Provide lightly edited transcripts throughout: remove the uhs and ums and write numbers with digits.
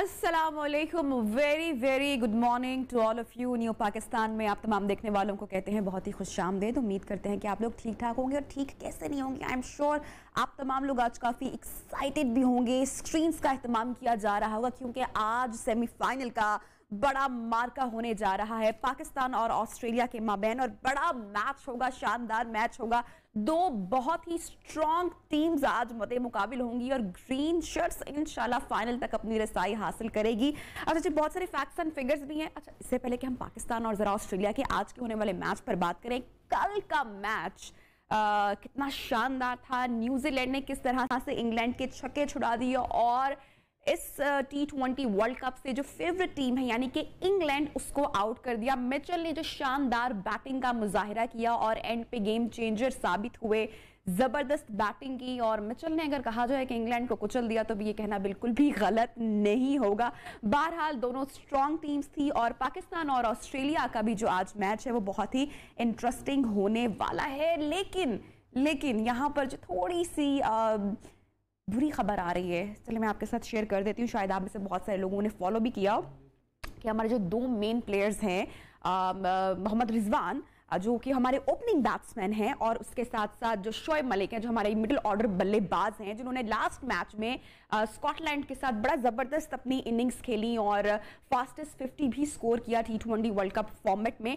अस्सलामुअलैकुम, very very good morning to all of you. New Pakistan में आप तमाम देखने वालों को कहते हैं बहुत ही खुशामदीद। उम्मीद करते हैं कि आप लोग ठीक ठाक होंगे, और ठीक कैसे नहीं होंगे, आई एम श्योर आप तमाम लोग आज काफ़ी एक्साइटेड भी होंगे। स्क्रीन्स का इस्तेमाल किया जा रहा होगा क्योंकि आज सेमीफाइनल का बड़ा मार्का होने जा रहा है पाकिस्तान और ऑस्ट्रेलिया के माबैन, और बड़ा मैच होगा, शानदार मैच होगा। दो बहुत ही स्ट्रॉन्ग टीम्स आज मद्दे मुकाबिल होंगी और ग्रीन शर्ट्स इंशाल्लाह फाइनल तक अपनी रसाई हासिल करेगी। अच्छा जी, बहुत सारे फैक्ट्स एंड फिगर्स भी हैं। अच्छा, इससे पहले कि हम पाकिस्तान और जरा ऑस्ट्रेलिया के आज के होने वाले मैच पर बात करें, कल का मैच कितना शानदार था। न्यूजीलैंड ने किस तरह से इंग्लैंड के छक्के छुड़ा दिए, और इस T20 वर्ल्ड कप से जो फेवरेट टीम है यानी कि इंग्लैंड, उसको आउट कर दिया। मिचेल ने जो शानदार बैटिंग का मुजाहिरा किया और एंड पे गेम चेंजर साबित हुए, जबरदस्त बैटिंग की। और मिचेल ने अगर कहा जाए कि इंग्लैंड को कुचल दिया तो ये कहना बिल्कुल भी गलत नहीं होगा। बहरहाल दोनों स्ट्रॉन्ग टीम्स थी, और पाकिस्तान और ऑस्ट्रेलिया का भी जो आज मैच है वो बहुत ही इंटरेस्टिंग होने वाला है। लेकिन यहाँ पर जो थोड़ी सी बुरी खबर आ रही है, चलिए मैं आपके साथ शेयर कर देती हूँ। शायद आप में से बहुत सारे लोगों ने फॉलो भी किया कि हमारे जो दो मेन प्लेयर्स हैं, मोहम्मद रिजवान जो कि हमारे ओपनिंग बैट्समैन हैं, और उसके साथ साथ जो शोएब मलिक हैं जो हमारे मिडिल ऑर्डर बल्लेबाज हैं, जिन्होंने लास्ट मैच में स्कॉटलैंड के साथ बड़ा ज़बरदस्त अपनी इनिंग्स खेली और फास्टेस्ट 50 भी स्कोर किया T20 वर्ल्ड कप फॉर्मेट में।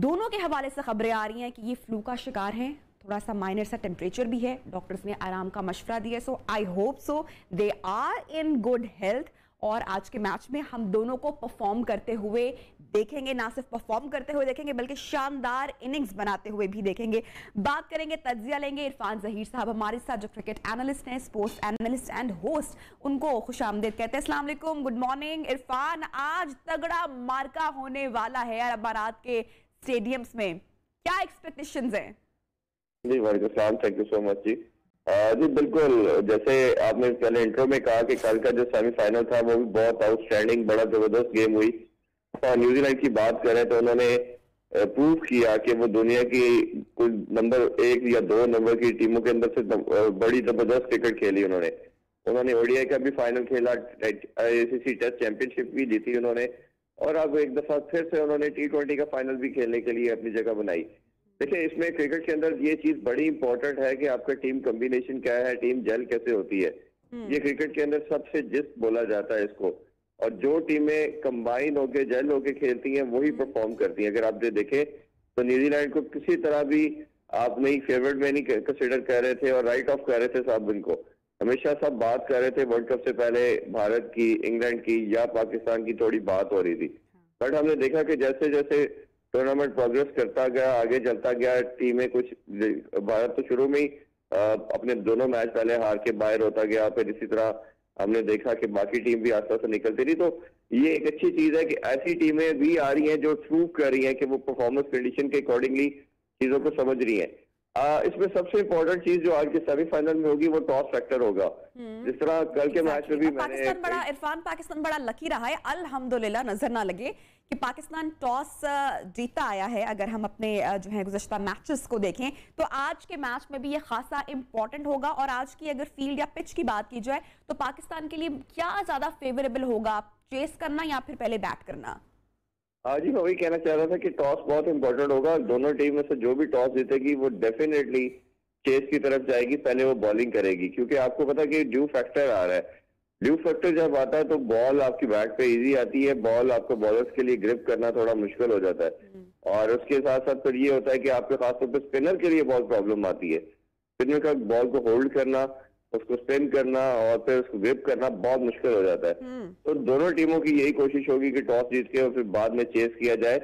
दोनों के हवाले से खबरें आ रही हैं कि ये फ्लू का शिकार हैं, थोड़ा सा माइनर सा टेम्परेचर भी है, डॉक्टर्स ने आराम का मशवरा दिया। So I hope so they are in good health, और आज के मैच में हम दोनों को परफॉर्म करते हुए देखेंगे। ना सिर्फ परफॉर्म करते हुए देखेंगे बल्कि शानदार इनिंग्स बनाते हुए भी देखेंगे। बात करेंगे, तज्जिया लेंगे। इरफान जहीर साहब हमारे साथ जो क्रिकेट एनालिस्ट हैं, स्पोर्ट्स एनालिस्ट एंड होस्ट, उनको खुशामदीद कहते हैं। अस्सलाम वालेकुम, गुड मॉर्निंग इरफान। आज तगड़ा मार्का होने वाला है अरब अमारात के स्टेडियम्स में, क्या एक्सपेक्टेशंस हैं? जी वालेकुम सलाम, थैंक यू सो मच जी। जी बिल्कुल, जैसे आपने पहले इंट्रो में कहा कि कल का जो सेमीफाइनल था वो भी बहुत आउटस्टैंडिंग, बड़ा जबरदस्त गेम हुई। और न्यूजीलैंड की बात करें तो उन्होंने प्रूव किया कि वो दुनिया की कुछ नंबर 1 या 2 नंबर की टीमों के अंदर से बड़ी जबरदस्त क्रिकेट खेली उन्होंने ओडीआई का भी फाइनल खेला, आईसीसी टेस्ट चैंपियनशिप भी जीती उन्होंने, और अब एक दफा फिर से उन्होंने T20 का फाइनल भी खेलने के लिए अपनी जगह बनाई। देखिए, इसमें क्रिकेट के अंदर ये चीज बड़ी इंपॉर्टेंट है कि आपका टीम कॉम्बिनेशन क्या है, टीम जेल कैसे होती है। ये क्रिकेट के अंदर सबसे जिस्ट बोला जाता है इसको, और जो टीमें कंबाइन होके जेल होके खेलती हैं वही परफॉर्म करती हैं। अगर आप देखें तो न्यूजीलैंड को किसी तरह भी आप नहीं फेवरेट में नहीं कंसिडर कर रहे थे, और राइट ऑफ कर रहे थे सब इनको। हमेशा सब बात कर रहे थे वर्ल्ड कप से पहले भारत की, इंग्लैंड की या पाकिस्तान की थोड़ी बात हो रही थी, बट हमने देखा कि जैसे जैसे टूर्नामेंट प्रोग्रेस करता गया, आगे चलता गया, टीमें कुछ, भारत तो शुरू में ही अपने दोनों मैच पहले हार के बाहर होता गया, फिर इसी तरह हमने देखा कि बाकी टीम भी आस्ते आस्ते निकलती रही। तो ये एक अच्छी चीज है कि ऐसी टीमें भी आ रही हैं जो प्रूव कर रही हैं कि वो परफॉर्मेंस कंडीशन के अकॉर्डिंगली चीजों को समझ रही हैं। इसमें सबसे इंपॉर्टेंट चीज जो आज के सेमीफाइनल में होगी वो टॉस फैक्टर होगा। जिस तरह कल के मैच में भी पाकिस्तान बड़ा लकी रहा है, अल्हम्दुलिल्लाह, नजर ना लगे कि पाकिस्तान टॉस जीता आया है। अगर हम अपने जो है गुज़श्ता मैचेस को देखें तो आज के मैच में भी ये खासा इंपॉर्टेंट होगा। और आज की अगर फील्ड या पिच की बात की जाए तो पाकिस्तान के लिए क्या ज्यादा फेवरेबल होगा, चेस करना या फिर पहले बैट करना? हाँ जी, मैं वही कहना चाह रहा था कि टॉस बहुत इंपॉर्टेंट होगा। दोनों टीम में से जो भी टॉस जीतेगी वो डेफिनेटली चेस की तरफ जाएगी, पहले वो बॉलिंग करेगी, क्योंकि आपको पता है कि ड्यू फैक्टर आ रहा है। ड्यू फैक्टर जब आता है तो बॉल आपकी बैट पे इजी आती है, बॉल आपको बॉलर्स के लिए ग्रिप करना थोड़ा मुश्किल हो जाता है, और उसके साथ साथ फिर ये होता है कि आपके खासतौर पर स्पिनर के लिए बहुत प्रॉब्लम आती है। स्पिनर का बॉल को होल्ड करना, उसको स्पिन करना और फिर उसको ग्रिप करना बहुत मुश्किल हो जाता है। तो दोनों टीमों की यही कोशिश होगी कि टॉस जीत के और फिर बाद में चेस किया जाए।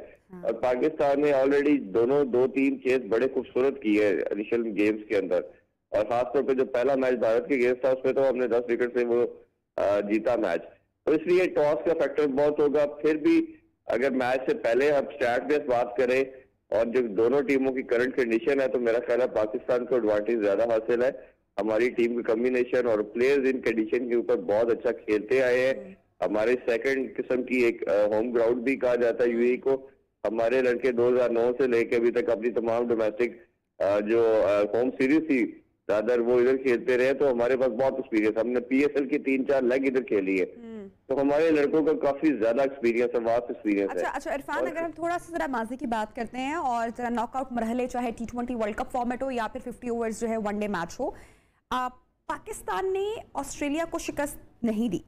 और पाकिस्तान ने ऑलरेडी दोनों 2-3 चेस बड़े खूबसूरत की है इनिशियल गेम्स के अंदर, और खासतौर पे जो पहला मैच भारत के गेम्स था उसमें तो हमने 10 विकेट से वो जीता मैच। तो इसलिए टॉस का फैक्टर बहुत होगा। फिर भी अगर मैच से पहले हम स्टैट बेस बात करें और जो दोनों टीमों की करंट कंडीशन है तो मेरा ख्याल है पाकिस्तान को एडवांटेज ज्यादा हासिल है। हमारी टीम की कॉम्बिनेशन और प्लेयर्स इन कंडीशन के ऊपर बहुत अच्छा खेलते आए हैं। हमारे सेकंड किस्म की एक होम ग्राउंड भी कहा जाता है यूएई को। हमारे लड़के 2009 से लेके अभी तक अपनी तमाम डोमेस्टिक जो होम सीरीज थी रादर वो इधर खेलते रहे, तो हमारे पास बहुत एक्सपीरियंस, हमने पीएसएल की 3-4 लेग इधर खेली है। तो हमारे लड़कों का काफी ज्यादा एक्सपीरियंस है, वास्ट एक्सपीरियंस है। अच्छा इरफान, अगर हम थोड़ा सा जरा माजी की बात करते हैं और जरा नॉकआउट मरहले, चाहे T20 वर्ल्ड कप फॉर्मेट हो या फिर 50 ओवर्स जो है वनडे मैच हो, पाकिस्तान ने ऑस्ट्रेलिया को शिकस्त नहीं दी,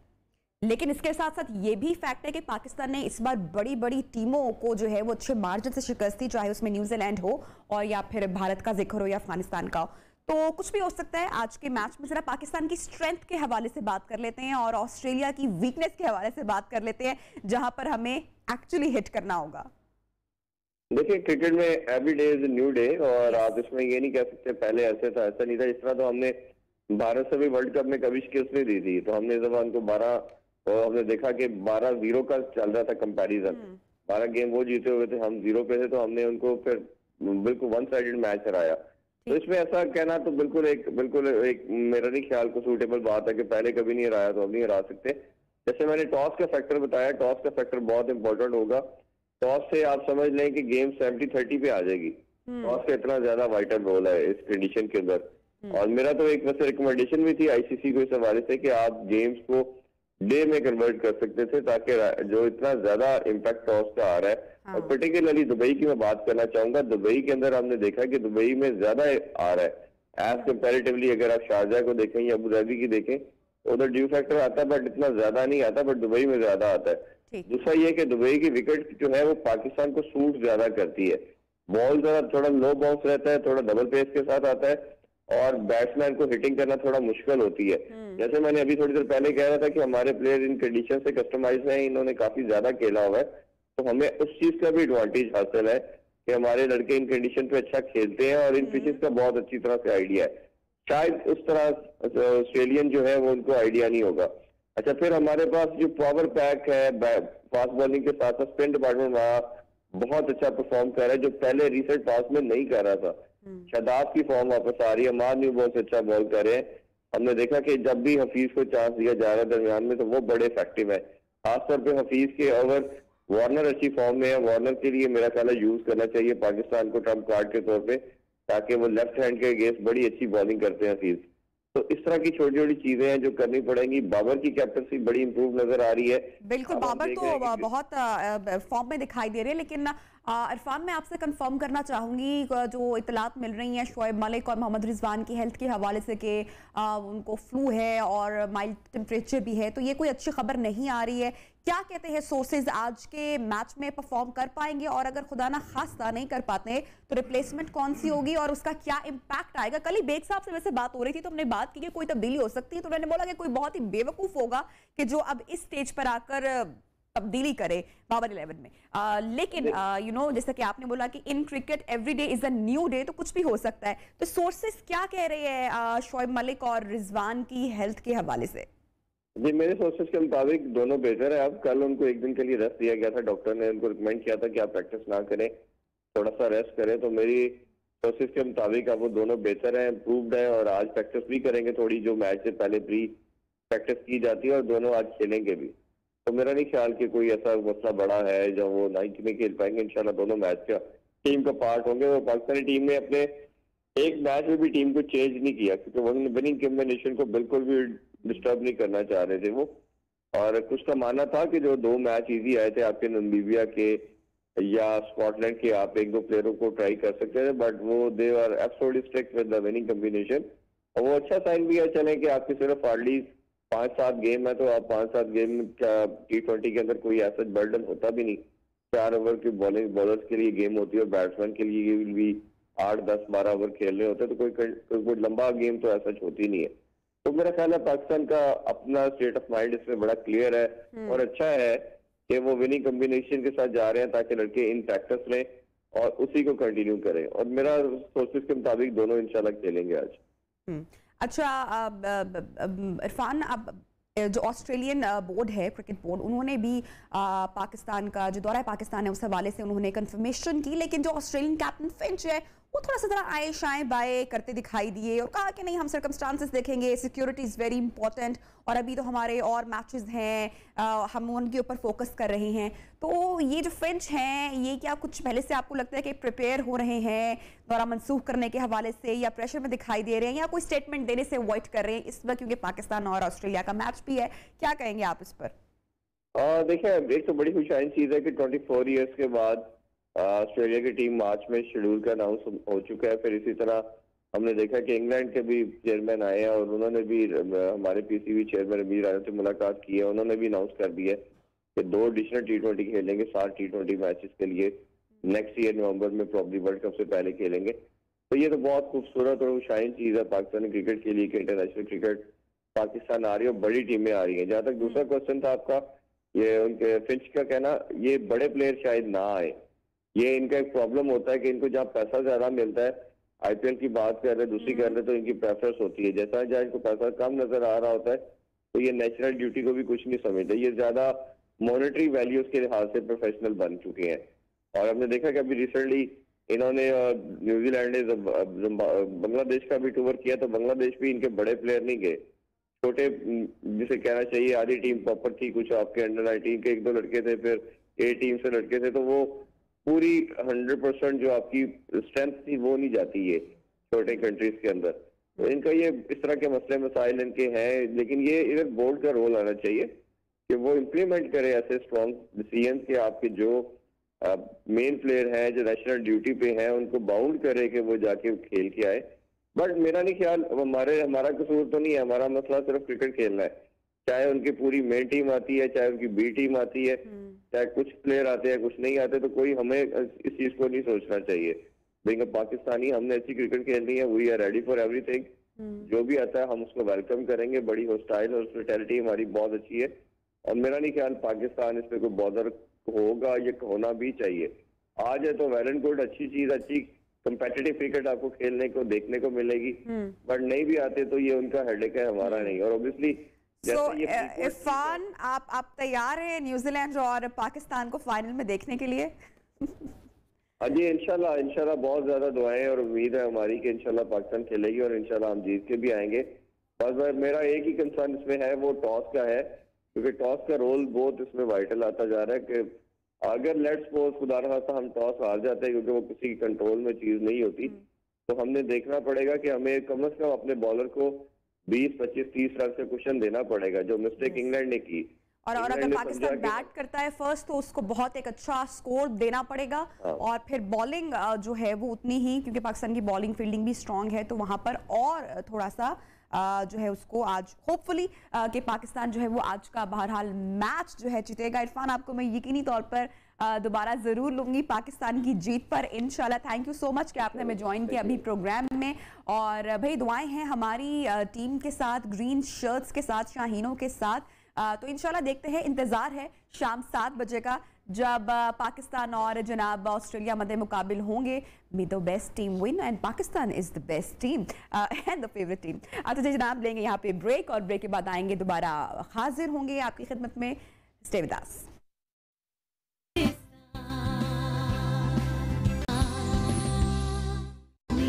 लेकिन इसके साथ साथ ये भी फैक्ट है कि पाकिस्तान ने इस बार बड़ी बड़ी टीमों को जो है वो अच्छे मार्जिन से शिकस्त दी, चाहे उसमें न्यूजीलैंड हो और या फिर भारत का जिक्र हो या अफगानिस्तान का। तो कुछ भी हो सकता है। आज के मैच में जरा पाकिस्तान की स्ट्रेंथ के हवाले से बात कर लेते हैं और ऑस्ट्रेलिया की वीकनेस के हवाले से बात कर लेते हैं, जहां पर हमें एक्चुअली हिट करना होगा। देखिए, क्रिकेट में every day is new day, और आप इसमें ये नहीं कह सकते पहले ऐसे था ऐसा नहीं था। इस तरह तो हमने भारत से भी वर्ल्ड कप में कभी शिकस्त नहीं दी थी, तो हमने इस दफा उनको 12, और हमने देखा कि 12-0 का चल रहा था कंपैरिजन। 12 गेम वो जीते हुए थे, हम 0 पे थे, तो हमने उनको फिर बिल्कुल वन साइडेड मैच हराया। तो इसमें ऐसा कहना तो बिल्कुल एक मेरा नहीं ख्याल को सूटेबल बात है कि पहले कभी नहीं हराया तो अब नहीं हरा सकते। जैसे मैंने टॉस का फैक्टर बताया, टॉस का फैक्टर बहुत इंपॉर्टेंट होगा। टॉस से आप समझ लें कि गेम 70-30 पे आ जाएगी। टॉस का इतना ज्यादा वाइटल रोल है इस कंडीशन के अंदर। और मेरा तो एक वैसे रिकमेंडेशन भी थी आईसीसी को इस हवाले से कि आप गेम्स को डे में कन्वर्ट कर सकते थे, ताकि जो इतना ज्यादा इम्पैक्ट टॉस का आ रहा है, और पर्टिकुलरली दुबई की मैं बात करना चाहूंगा। दुबई के अंदर हमने देखा कि दुबई में ज्यादा आ रहा है एज कंपेरेटिवली। अगर आप शारजा को देखें या अबू धाबी की देखें, उधर ड्यू फैक्टर आता है बट इतना ज्यादा नहीं आता, बट दुबई में ज्यादा आता है। दूसरा ये कि दुबई की विकेट जो है वो पाकिस्तान को सूट ज्यादा करती है। बॉल जरा थोड़ा लो बाउंस रहता है, थोड़ा डबल पेस के साथ आता है, और बैट्समैन को हिटिंग करना थोड़ा मुश्किल होती है। जैसे मैंने अभी थोड़ी देर पहले कह रहा था कि हमारे प्लेयर इन कंडीशन से कस्टमाइज हैं, इन्होंने काफी ज्यादा खेला हुआ है, तो हमें उस चीज का भी एडवांटेज हासिल है कि हमारे लड़के इन कंडीशन पे अच्छा खेलते हैं और इन पिचेस का बहुत अच्छी तरह से आइडिया है। शायद उस तरह ऑस्ट्रेलियन जो है वो उनको आइडिया नहीं होगा। अच्छा, फिर हमारे पास जो पावर पैक है फास्ट बॉलिंग के साथ साथ स्पिन डिपार्टमेंट वहाँ बहुत अच्छा परफॉर्म कर रहा है, जो पहले रिसेंट पास में नहीं कर रहा था। शादाब की फॉर्म वापस आ रही है, मार न्यू बहुत अच्छा बॉल कर रहे हैं। हमने देखा कि जब भी हफीज को चांस दिया जा रहा है दरमियान में, तो वो बड़े इफेक्टिव है। खासतौर पे हफीज के ओवर, वार्नर अच्छी फॉर्म में है, वार्नर के लिए मेरा ख्याल है यूज करना चाहिए पाकिस्तान को ट्रम्प कार्ड के तौर पे, ताकि वो लेफ्ट हैंड के अगेंस्ट बड़ी अच्छी बॉलिंग करते हैं हफीज। तो इस तरह की छोटी छोटी चीजें हैं जो करनी पड़ेंगी। बाबर की कैप्टनसी बड़ी इंप्रूव नजर आ रही है। बिल्कुल, बाबर तो बहुत फॉर्म में दिखाई दे रहे हैं, लेकिन इरफान मैं आपसे कंफर्म करना चाहूंगी, जो इतलात मिल रही हैं शोएब मलिक और मोहम्मद रिजवान की हेल्थ के हवाले से कि उनको फ्लू है और माइल्ड टेम्परेचर भी है, तो ये कोई अच्छी खबर नहीं आ रही है। क्या कहते हैं सोर्सेज, आज के मैच में परफॉर्म कर पाएंगे, और अगर खुदा ना खास्ता नहीं कर पाते तो रिप्लेसमेंट कौन सी होगी और उसका क्या इम्पैक्ट आएगा? कल ही बेग साहब से वैसे बात हो रही थी, तो हमने बात की कि कोई तब्दीली हो सकती है, तो उन्होंने बोला कि कोई बहुत ही बेवकूफ होगा कि जो अब इस स्टेज पर आकर तब्दीली करे बाबर 11 में। लेकिन जैसा कि आपने बोला कि in cricket every day is a new day, तो कुछ भी हो सकता है। तो सोर्सेस क्या कह रहे हैं शोएब मलिक और रिजवान की हेल्थ के हवाले से? जी, मेरे सोर्सेज के मुताबिक दोनों बेहतर है। अब कल उनको एक दिन के लिए रेस्ट दिया गया था, डॉक्टर ने उनको रिकमेंड किया था कि आप प्रैक्टिस ना करें, थोड़ा सा रेस्ट करें। तो मेरी सोर्सेज के मुताबिक अब वो दोनों बेहतर है, इम्प्रूव्ड है, और आज प्रैक्टिस भी करेंगे थोड़ी, जो मैच से पहले प्री प्रैक्टिस की जाती है, और दोनों आज खेलेंगे भी। तो मेरा नहीं ख्याल कि कोई ऐसा मसला बड़ा है जो वो नहीं खेल पाएंगे। इंशाल्लाह दोनों मैच का टीम का पार्ट होंगे। और पाकिस्तानी टीम ने अपने एक मैच में भी टीम को चेंज नहीं किया, क्योंकि विनिंग कॉम्बिनेशन को बिल्कुल भी डिस्टर्ब नहीं करना चाह रहे थे वो। और कुछ का मानना था कि जो 2 मैच इजी आए थे आपके नामीबिया के या स्कॉटलैंड के, आप 1-2 प्लेयरों को ट्राई कर सकते थे, बट वो they are absolutely strict with the winning combination. और वो अच्छा साइन भी है। चले कि आपके सिर्फ हार्डली 5-7 गेम है, तो आप 5-7 गेम T20 के अंदर कोई ऐसा बर्डन होता भी नहीं। 4 ओवर की बॉलर्स के लिए गेम होती है, और बैट्समैन के लिए भी 8-10-12 ओवर खेलने होते हैं, तो कोई लंबा गेम तो ऐसा होती नहीं है। तो मेरा ख्याल है पाकिस्तान का अपना स्टेट ऑफ माइंड इसमें बड़ा क्लियर है, और अच्छा है कि वो विनिंग कॉम्बिनेशन के साथ जा रहे हैं, ताकि लड़के इन प्रैक्टिस लें और उसी को कंटिन्यू करें। और मेरा सोर्सेज के मुताबिक दोनों इंशाल्लाह खेलेंगे आज। अच्छा इरफान, अब जो ऑस्ट्रेलियन बोर्ड है, क्रिकेट बोर्ड, उन्होंने भी पाकिस्तान का जो दौरा पाकिस्तान है उस हवाले से उन्होंने कंफर्मेशन की, लेकिन जो ऑस्ट्रेलियन कैप्टन फिंच है वो थोड़ा सा जरा आए शाएं बाएं करते दिखाई दिए और कहा कि नहीं, हम सर्कमस्टांसेस देखेंगे, सिक्योरिटी इज़ वेरी इंपॉर्टेंट, और अभी तो हमारे और मैचेस हैं, हम उनके ऊपर फोकस कर रहे हैं। तो ये जो फिंच हैं, ये क्या कुछ पहले से आपको लगता है कि प्रिपेयर हो रहे हैं दौरा मनसूख करने के हवाले से, या प्रेशर में दिखाई दे रहे हैं, या कोई स्टेटमेंट देने से अवॉइड कर रहे हैं इस वक्त, क्योंकि पाकिस्तान और ऑस्ट्रेलिया का मैच भी है? क्या कहेंगे आप इस पर? देखिए, एक तो बड़ी खुशहाल चीज है कि 24 इयर्स के बाद ऑस्ट्रेलिया की टीम मार्च में शेड्यूल का अनाउंस हो चुका है। फिर इसी तरह हमने देखा कि इंग्लैंड के भी चेयरमैन आए हैं और उन्होंने भी हमारे पीसीबी चेयरमैन अमीर राजा से मुलाकात की है। उन्होंने भी अनाउंस कर दिया है कि 2 एडिशनल T20 खेलेंगे, 7 T20 मैचेस के लिए नेक्स्ट ईयर नवंबर में प्रॉब्ली वर्ल्ड कप से पहले खेलेंगे। तो ये तो बहुत खूबसूरत और शाइन चीज है पाकिस्तानी क्रिकेट के लिए कि इंटरनेशनल क्रिकेट पाकिस्तान आ रही है और बड़ी टीमें आ रही हैं। जहाँ तक दूसरा क्वेश्चन था आपका, ये उनके फिंच का कहना, ये बड़े प्लेयर शायद ना आए, ये इनका एक प्रॉब्लम होता है कि इनको जहाँ पैसा ज्यादा मिलता है, आईपीएल की बात कर रहे, दूसरी कर रहे, तो इनकी प्रेफरेंस होती है। जैसा जहाँ इनको पैसा कम नजर आ रहा होता है तो ये नेशनल ड्यूटी को भी कुछ नहीं समझते, ये ज्यादा मॉनेटरी वैल्यूज के लिहाज से प्रोफेशनल बन चुके हैं। और हमने देखा कि अभी रिसेंटली इन्होंने न्यूजीलैंड ने बांग्लादेश का भी टूर किया, तो बांग्लादेश भी इनके बड़े प्लेयर नहीं गए, छोटे, जिसे कहना चाहिए आधी टीम प्रॉपर थी, कुछ आपके अंडर 19 के 1-2 लड़के थे, फिर ए टीम से लड़के थे, तो वो पूरी 100% जो आपकी स्ट्रेंथ थी वो नहीं जाती है छोटे कंट्रीज के अंदर। तो इनका ये इस तरह के मसले मसाइल इनके हैं, लेकिन ये इधर बोर्ड का रोल आना चाहिए कि वो इम्प्लीमेंट करे ऐसे स्ट्रॉन्ग डिसीजन के आपके जो मेन प्लेयर हैं, जो नेशनल ड्यूटी पे हैं, उनको बाउंड करे कि वो जाके खेल के आए। बट मेरा नहीं ख्याल हमारा कसूर तो नहीं है, हमारा मसला सिर्फ क्रिकेट खेलना है। चाहे उनकी पूरी मेन टीम आती है, चाहे उनकी बी टीम आती है, चाहे कुछ प्लेयर आते हैं कुछ नहीं आते, तो कोई हमें इस चीज को नहीं सोचना चाहिए। बीइंग अ पाकिस्तानी, हमने ऐसी क्रिकेट खेलनी है, we are ready for everything. जो भी आता है हम उसको वेलकम करेंगे। बड़ी हॉस्टाइल हॉस्पिटैलिटी हमारी बहुत अच्छी है और मेरा नहीं ख्याल पाकिस्तान इस पे कोई बॉदर होगा, ये होना भी चाहिए। आज है तो वेल एंड गुड, अच्छी चीज, अच्छी कंपेटिटिव क्रिकेट आपको खेलने को देखने को मिलेगी, बट नहीं भी आते तो ये उनका हेडेक है, हमारा नहीं। और ऑब्वियसली इरफान, आप तैयार हैं न्यूजीलैंड और पाकिस्तान को फाइनल में देखने के लिए? हाँ जी, इंशाल्लाह बहुत ज्यादा दुआएं और उम्मीद है हमारी कि इंशाल्लाह पाकिस्तान खेलेगी और इंशाल्लाह हम जीत के भी आएंगे। बस मेरा एक ही कंसर्न इसमें है, वो टॉस का है, क्योंकि टॉस का रोल बहुत इसमें वाइटल आता जा रहा है कि अगर लेट्स सपोज खुदा न खास्ता हम टॉस हार जाते हैं, क्योंकि वो किसी की कंट्रोल में चीज नहीं होती, तो हमने देखना पड़ेगा कि हमें कम से कम अपने बॉलर को 20, 25, 30 रन से कुशन देना पड़ेगा, जो मिस्टेक इंग्लैंड ने की। और अगर पाकिस्तान बैट करता है फर्स्ट, तो उसको बहुत एक अच्छा स्कोर देना पड़ेगा। और फिर बॉलिंग जो है वो उतनी ही, क्योंकि पाकिस्तान की बॉलिंग फील्डिंग भी स्ट्रांग है, तो वहां पर और थोड़ा सा जो है उसको आज होपफुली कि पाकिस्तान जो है वो आज का बहरहाल मैच जो है जीतेगा। इरफान, आपको मैं यकीनी तौर पर दोबारा जरूर लूंगी पाकिस्तान की जीत पर इंशाल्लाह। थैंक यू सो मच कि आपने हमें ज्वाइन किया अभी प्रोग्राम में। और भाई दुआएं हैं हमारी टीम के साथ, ग्रीन शर्ट्स के साथ, शाहीनों के साथ। तो इंशाल्लाह देखते हैं, इंतजार है शाम 7 बजे का, जब पाकिस्तान और जनाब ऑस्ट्रेलिया मध्य मुकाबिल होंगे। मे the best team win and Pakistan is the best team and the favourite team. तो जनाब लेंगे यहाँ पे ब्रेक और ब्रेक के बाद आएंगे दोबारा, हाजिर होंगे आपकी खिदमत में। Stay with us.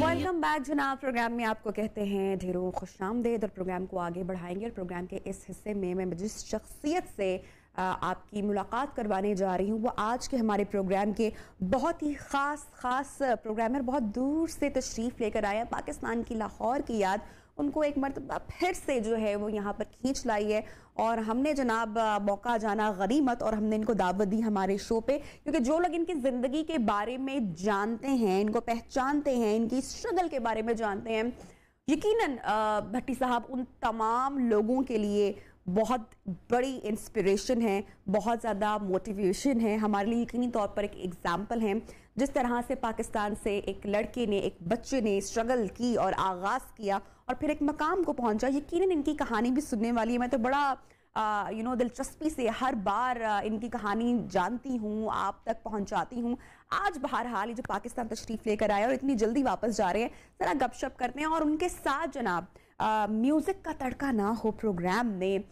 Welcome back जनाब। प्रोग्राम में आपको कहते हैं ढेरों खुशामदीद और प्रोग्राम को आगे बढ़ाएंगे। और प्रोग्राम के इस हिस्से में मैं जिस शख्सियत से आपकी मुलाकात करवाने जा रही हूँ, वो आज के हमारे प्रोग्राम के बहुत ही ख़ास प्रोग्रामर, बहुत दूर से तशरीफ़ लेकर आया। पाकिस्तान की लाहौर की याद उनको एक मरतबा फिर से जो है वो यहाँ पर खींच लाई है। और हमने जनाब मौका जाना गनीमत और हमने इनको दावत दी हमारे शो पे, क्योंकि जो लोग इनकी ज़िंदगी के बारे में जानते हैं, इनको पहचानते हैं, इनकी स्ट्रगल के बारे में जानते हैं, यकीनन भट्टी साहब उन तमाम लोगों के लिए बहुत बड़ी इंस्पिरेशन है, बहुत ज़्यादा मोटिवेशन है, हमारे लिए यकीनी तौर पर एक एग्जाम्पल है। जिस तरह से पाकिस्तान से एक लड़के ने, एक बच्चे ने स्ट्रगल की और आगाज़ किया और फिर एक मकाम को पहुंचा, यकीनन इनकी कहानी भी सुनने वाली है। मैं तो बड़ा दिलचस्पी से हर बार इनकी कहानी जानती हूँ, आप तक पहुँचाती हूँ। आज बहरहाल ये जो पाकिस्तान तशरीफ़ लेकर आए और इतनी जल्दी वापस जा रहे हैं, ज़रा गपशप करते हैं। और उनके साथ जनाब म्यूज़िक का तड़का ना हो प्रोग्राम में,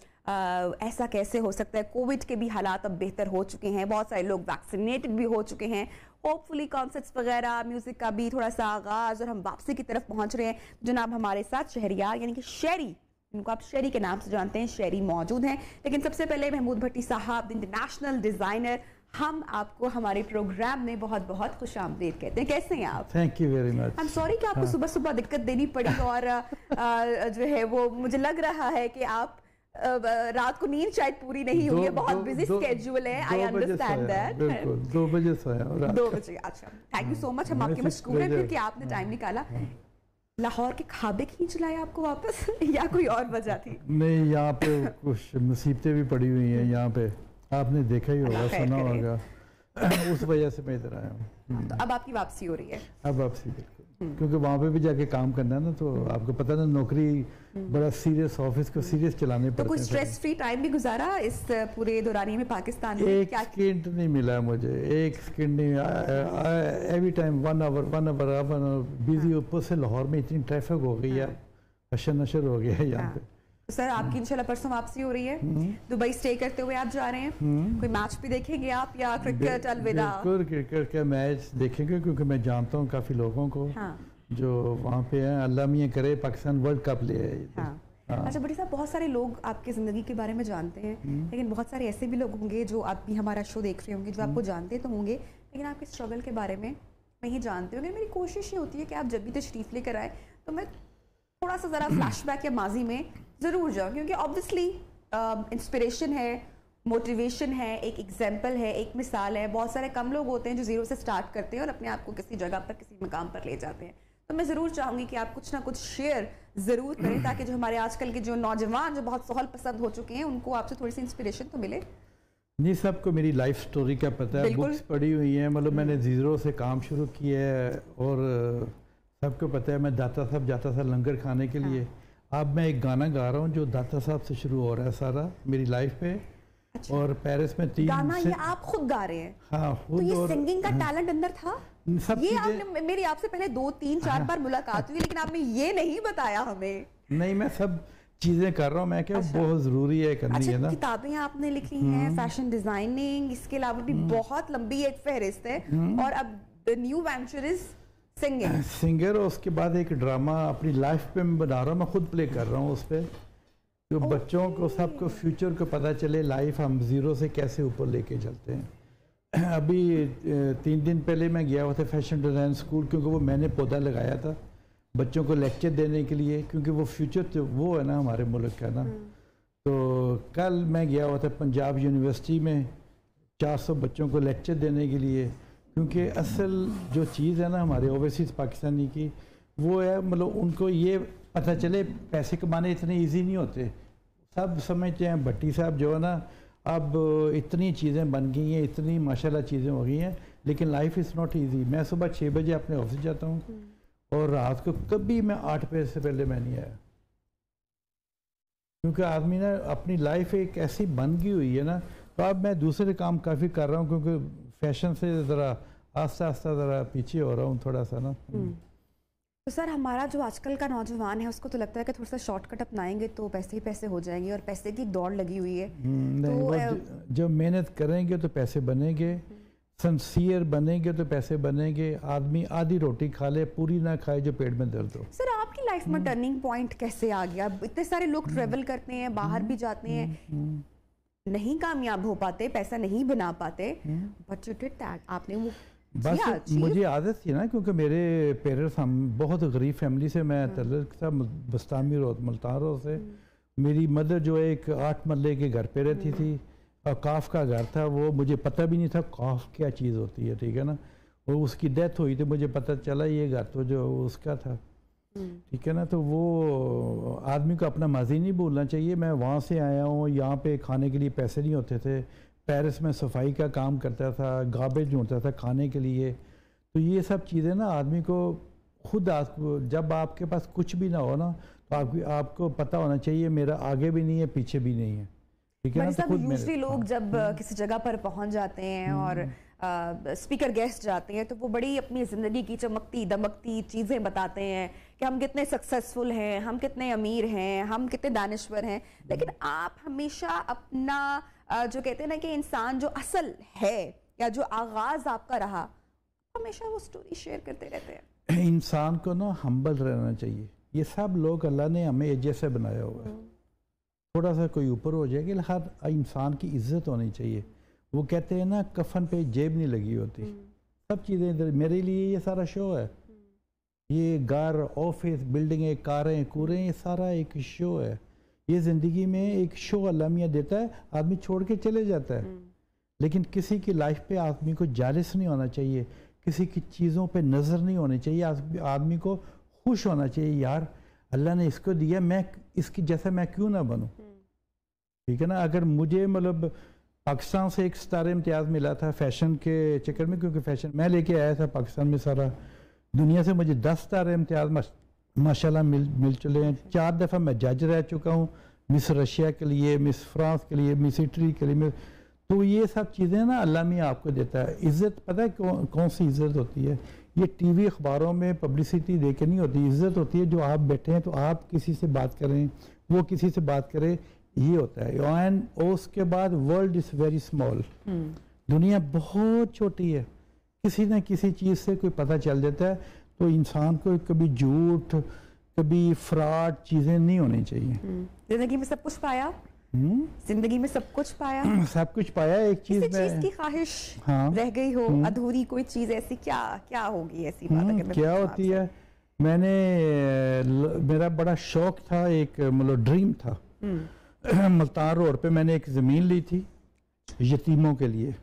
ऐसा कैसे हो सकता है? कोविड के भी हालात अब बेहतर हो चुके हैं, बहुत सारे लोग वैक्सीनेटेड भी हो चुके हैं, होपफुली कॉन्सर्ट्स वगैरह, म्यूज़िक का भी थोड़ा सा आगाज़ और हम वापसी की तरफ पहुंच रहे हैं। जनाब हमारे साथ शहरियार यानी कि शेरी, इनको आप शेरी के नाम से जानते हैं, शेरी मौजूद हैं। लेकिन सबसे पहले महमूद भट्टी साहब, इंटरनेशनल डिज़ाइनर, हम आपको हमारे प्रोग्राम में बहुत बहुत खुशामदीद कहते हैं। कैसे हैं आप? Thank you very much. I am sorry कि आपको सुबह सुबह दिक्कत देनी पड़ी और जो है वो मुझे लग रहा है कि आप रात को नींद शायद पूरी नहीं हुई है, बहुत बिजी स्केड्यूल है, आई अंडरस्टैंड दैट। बिल्कुल 2 बजे सोया हूँ रात 2 बजे। अच्छा, थैंक यू सो मच, हम आपके मशकूर हैं फिर कि आपने टाइम निकाला। लाहौर के खाबे खींच लाए आपको वापस या कोई और वजह थी? नहीं, यहाँ पे कुछ मुसीबतें भी पड़ी हुई हैं यहाँ पे, आपने देखा ही होगा, सुना होगा, उस वजह से मैं इधर आया हूँ। तो अब आपकी वापसी हो रही है? अब वापसी, बिल्कुल, क्योंकि वहाँ पे भी जाके काम करना है ना, तो आपको पता ना, नौकरी बड़ा सीरियस, ऑफिस को सीरियस चलाने पड़ते हैं। तो कोई स्ट्रेस फ्री टाइम भी गुजारा इस पूरे दौरानिए में पाकिस्तान में? एक सेकंड नहीं मिला मुझे, एक सेकंड नहीं, एवरी टाइम 1 आवर बिजी। ऊपर से लाहौर में इतनी ट्रैफिक हो गई है, अशर नशर हो गया है यहाँ पे। तो सर आपकी इंशाल्लाह परसों वापसी हो रही है, दुबई स्टे करते हुए आप जा रहे हैं, कोई मैच भी देखेंगे आप या क्रिकेट अलविदा? बिल्कुल क्रिकेट का मैच देखेंगे, क्योंकि मैं जानता हूँ काफ़ी लोगों को जो वहाँ पे हैं। अल्लाह मियाँ करे पाकिस्तान वर्ल्ड कप ले आए। अच्छा बड़ी साहब, बहुत सारे लोग आपकी ज़िंदगी के बारे में जानते हैं, लेकिन बहुत सारे ऐसे भी लोग होंगे जो आप भी हमारा शो देख रहे होंगे, जो आपको जानते तो होंगे लेकिन आपके स्ट्रगल के बारे में नहीं जानते होंगे। मेरी कोशिश ये होती है कि आप जब भी तशरीफ़ लेकर आए तो मैं थोड़ा सा ज़रा फ्लैशबैक या माजी में ज़रूर जाऊँ, क्योंकि ऑब्वियसली इंस्पिरेशन है, मोटिवेशन है, एक एग्जाम्पल है, एक मिसाल है। बहुत सारे कम लोग होते हैं जो ज़ीरो से स्टार्ट करते हैं और अपने आप को किसी जगह पर, किसी मकाम पर ले जाते हैं। तो मैं ज़रूर चाहूँगी कि आप कुछ ना कुछ शेयर ज़रूर करें, ताकि जो हमारे आजकल के जो नौजवान जो बहुत सहल पसंद हो चुके हैं, उनको आपसे थोड़ी सी इंस्पिरेशन तो मिले। नहीं, सबको मेरी लाइफ स्टोरी का पता है, बुक्स पढ़ी हुई हैं, मतलब मैंने ज़ीरो से काम शुरू किया है और सबको पता है मैं दाता साहब जाता था लंगर खाने के लिए। अब मैं एक गाना गा रहा हूँ जो दाता साहब से शुरू हो रहा है सारा मेरी लाइफ पे। अच्छा। और पेरिस में 3 गाना ये आप खुद गा रहे हैं? हाँ, खुद। तो ये सिंगिंग का टैलेंट अंदर था? सब ये आपने, मेरी आपसे पहले 2, 3, 4 बार मुलाकात हुई, लेकिन आपने ये नहीं बताया हमें। नहीं, मैं सब चीजें कर रहा हूँ, मैं क्या बहुत जरूरी है करनी है ना। किताबें आपने लिखी हैं, फैशन डिजाइनिंग, इसके अलावा भी बहुत लंबी एक फहरिस्त है, और अब the new venture is singer. और उसके बाद एक ड्रामा अपनी लाइफ पे मैं बना रहा हूँ, मैं खुद प्ले कर रहा हूँ उस पर, जो बच्चों को सबको फ्यूचर को पता चले लाइफ हम ज़ीरो से कैसे ऊपर लेके चलते हैं। अभी 3 दिन पहले मैं गया हुआ था फैशन डिज़ाइन स्कूल, क्योंकि वो मैंने पौधा लगाया था बच्चों को लेक्चर देने के लिए, क्योंकि वो फ्यूचर तो वो है ना हमारे मुल्क का ना। तो कल मैं गया हुआ था पंजाब यूनिवर्सिटी में 400 बच्चों को लेक्चर देने के लिए, क्योंकि असल जो चीज़ है ना हमारे ओवरसीज़ पाकिस्तानी की, वो है मतलब उनको ये पता चले पैसे कमाने इतने इजी नहीं होते। सब समझते हैं भट्टी साहब जो है ना, अब इतनी चीज़ें बन गई हैं, इतनी माशाल्लाह चीज़ें हो गई हैं, लेकिन लाइफ इज़ नॉट इजी। मैं सुबह 6 बजे अपने ऑफिस जाता हूँ और रात को कभी मैं 8 बजे से पहले मैं नहीं आया, क्योंकि आदमी ना अपनी लाइफ एक ऐसी बन गई हुई है ना। तो अब मैं दूसरे काम काफ़ी कर रहा हूँ, क्योंकि फैशन से ज़रा आस्ता आस्ता ज़रा पीछे हो रहा हूँ थोड़ा सा ना। तो सर हमारा जो आजकल का नौजवान है उसको तो लगता है कि थोड़ा सा शॉर्टकट अपनाएंगे तो पैसे ही पैसे हो जाएंगे, और पैसे की दौड़ लगी हुई है। तो जब मेहनत करेंगे तो पैसे बनेंगे, सिंसियर बनेंगे तो पैसे बनेंगे। आदमी आधी रोटी खा ले, पूरी ना खाए जो पेट में दर्द हो। सर आपकी लाइफ में टर्निंग पॉइंट कैसे आ गया? इतने सारे लोग ट्रेवल करते हैं, बाहर भी जाते हैं, नहीं कामयाब हो पाते, पैसा नहीं बना पाते, बट यू डिड दैट, आपने वो बस मुझे आदत थी ना, क्योंकि मेरे पेरेंट्स, हम बहुत गरीब फैमिली से मैं तल्लुक़ था, बस्तामी रोड मुल्तान रोड से। मेरी मदर जो एक 8 मरले के घर पे रहती थी, और काफ का घर था वो, मुझे पता भी नहीं था काफ क्या चीज़ होती है, ठीक है ना। और उसकी डेथ हुई तो मुझे पता चला ये घर तो जो उसका था, ठीक है ना। तो वो आदमी को अपना माजी नहीं भूलना चाहिए। मैं वहाँ से आया हूँ, यहाँ पे खाने के लिए पैसे नहीं होते थे, पेरिस में सफाई का काम करता था, गार्बेज ढूंढता था खाने के लिए। तो ये सब चीज़ें ना आदमी को खुद जब आपके पास कुछ भी ना हो ना, तो आपको पता होना चाहिए मेरा आगे भी नहीं है पीछे भी नहीं है, ठीक है ना। तो खुद यूजुअली लोग जब किसी जगह पर पहुंच जाते हैं और स्पीकर गेस्ट जाते हैं तो वो बड़ी अपनी ज़िंदगी की चमकती दमकती चीज़ें बताते हैं कि हम कितने सक्सेसफुल हैं, हम कितने अमीर हैं, हम कितने दानिश्वर हैं। लेकिन आप हमेशा अपना जो कहते हैं ना कि इंसान जो असल है या जो आगाज़ आपका रहा, हमेशा वो स्टोरी शेयर करते रहते हैं। इंसान को ना हम्बल रहना चाहिए। ये सब लोग अल्लाह ने हमें जैसे बनाया हुआ है, थोड़ा सा कोई ऊपर हो जाएगी, हर इंसान की इज्जत होनी चाहिए। वो कहते हैं ना कफन पे जेब नहीं लगी होती। सब चीज़ें इधर मेरे लिए ये सारा शो है, ये घर, ऑफिस, बिल्डिंगें, कारें, कूरें, ये सारा एक शो है। ये ज़िंदगी में एक शो अल्लाह मियाँ देता है, आदमी छोड़ के चले जाता है, लेकिन किसी की लाइफ पे आदमी को जालिस नहीं होना चाहिए, किसी की चीज़ों पे नज़र नहीं होनी चाहिए, आदमी को खुश होना चाहिए, यार अल्लाह ने इसको दिया, मैं इसकी जैसा मैं क्यों ना बनूं। ठीक है ना। अगर मुझे मतलब पाकिस्तान से एक सितारे इम्तियाज़ मिला था फैशन के चक्कर में, क्योंकि फैशन मैं लेके आया था पाकिस्तान में सारा, दुनिया से मुझे 10 सितारे इम्तियाज़ माशाल्लाह मिल चले हैं। 4 दफ़ा मैं जज रह चुका हूँ, मिस रशिया के लिए, मिस फ्रांस के लिए, मिस इटली के लिए। तो ये सब चीज़ें ना अल्लाह मियाँ आपको देता है। इज़्ज़त पता है कौन सी इज़्ज़त होती है? ये टीवी अखबारों में पब्लिसिटी दे के नहीं होती, इज़्ज़त होती है जो आप बैठे हैं तो आप किसी से बात करें, वो किसी से बात करे, ये होता है। एंड उसके बाद वर्ल्ड इज़ वेरी स्मॉल, दुनिया बहुत छोटी है, किसी न किसी चीज़ से कोई पता चल जाता है। तो इंसान को कभी झूठ, कभी फ्रॉड चीज़ें नहीं होनी चाहिए। जिंदगी में सब कुछ पाया, जिंदगी में सब कुछ पाया, सब कुछ पाया। एक चीज़ की ख्वाहिश रह गई हो अधूरी, कोई चीज़ ऐसी क्या होगी ऐसी बात अगर क्या होती है? मेरा बड़ा शौक था, एक मतलब ड्रीम था। मुल्तान रोड पे मैंने एक ज़मीन ली थी यतीमों के लिए।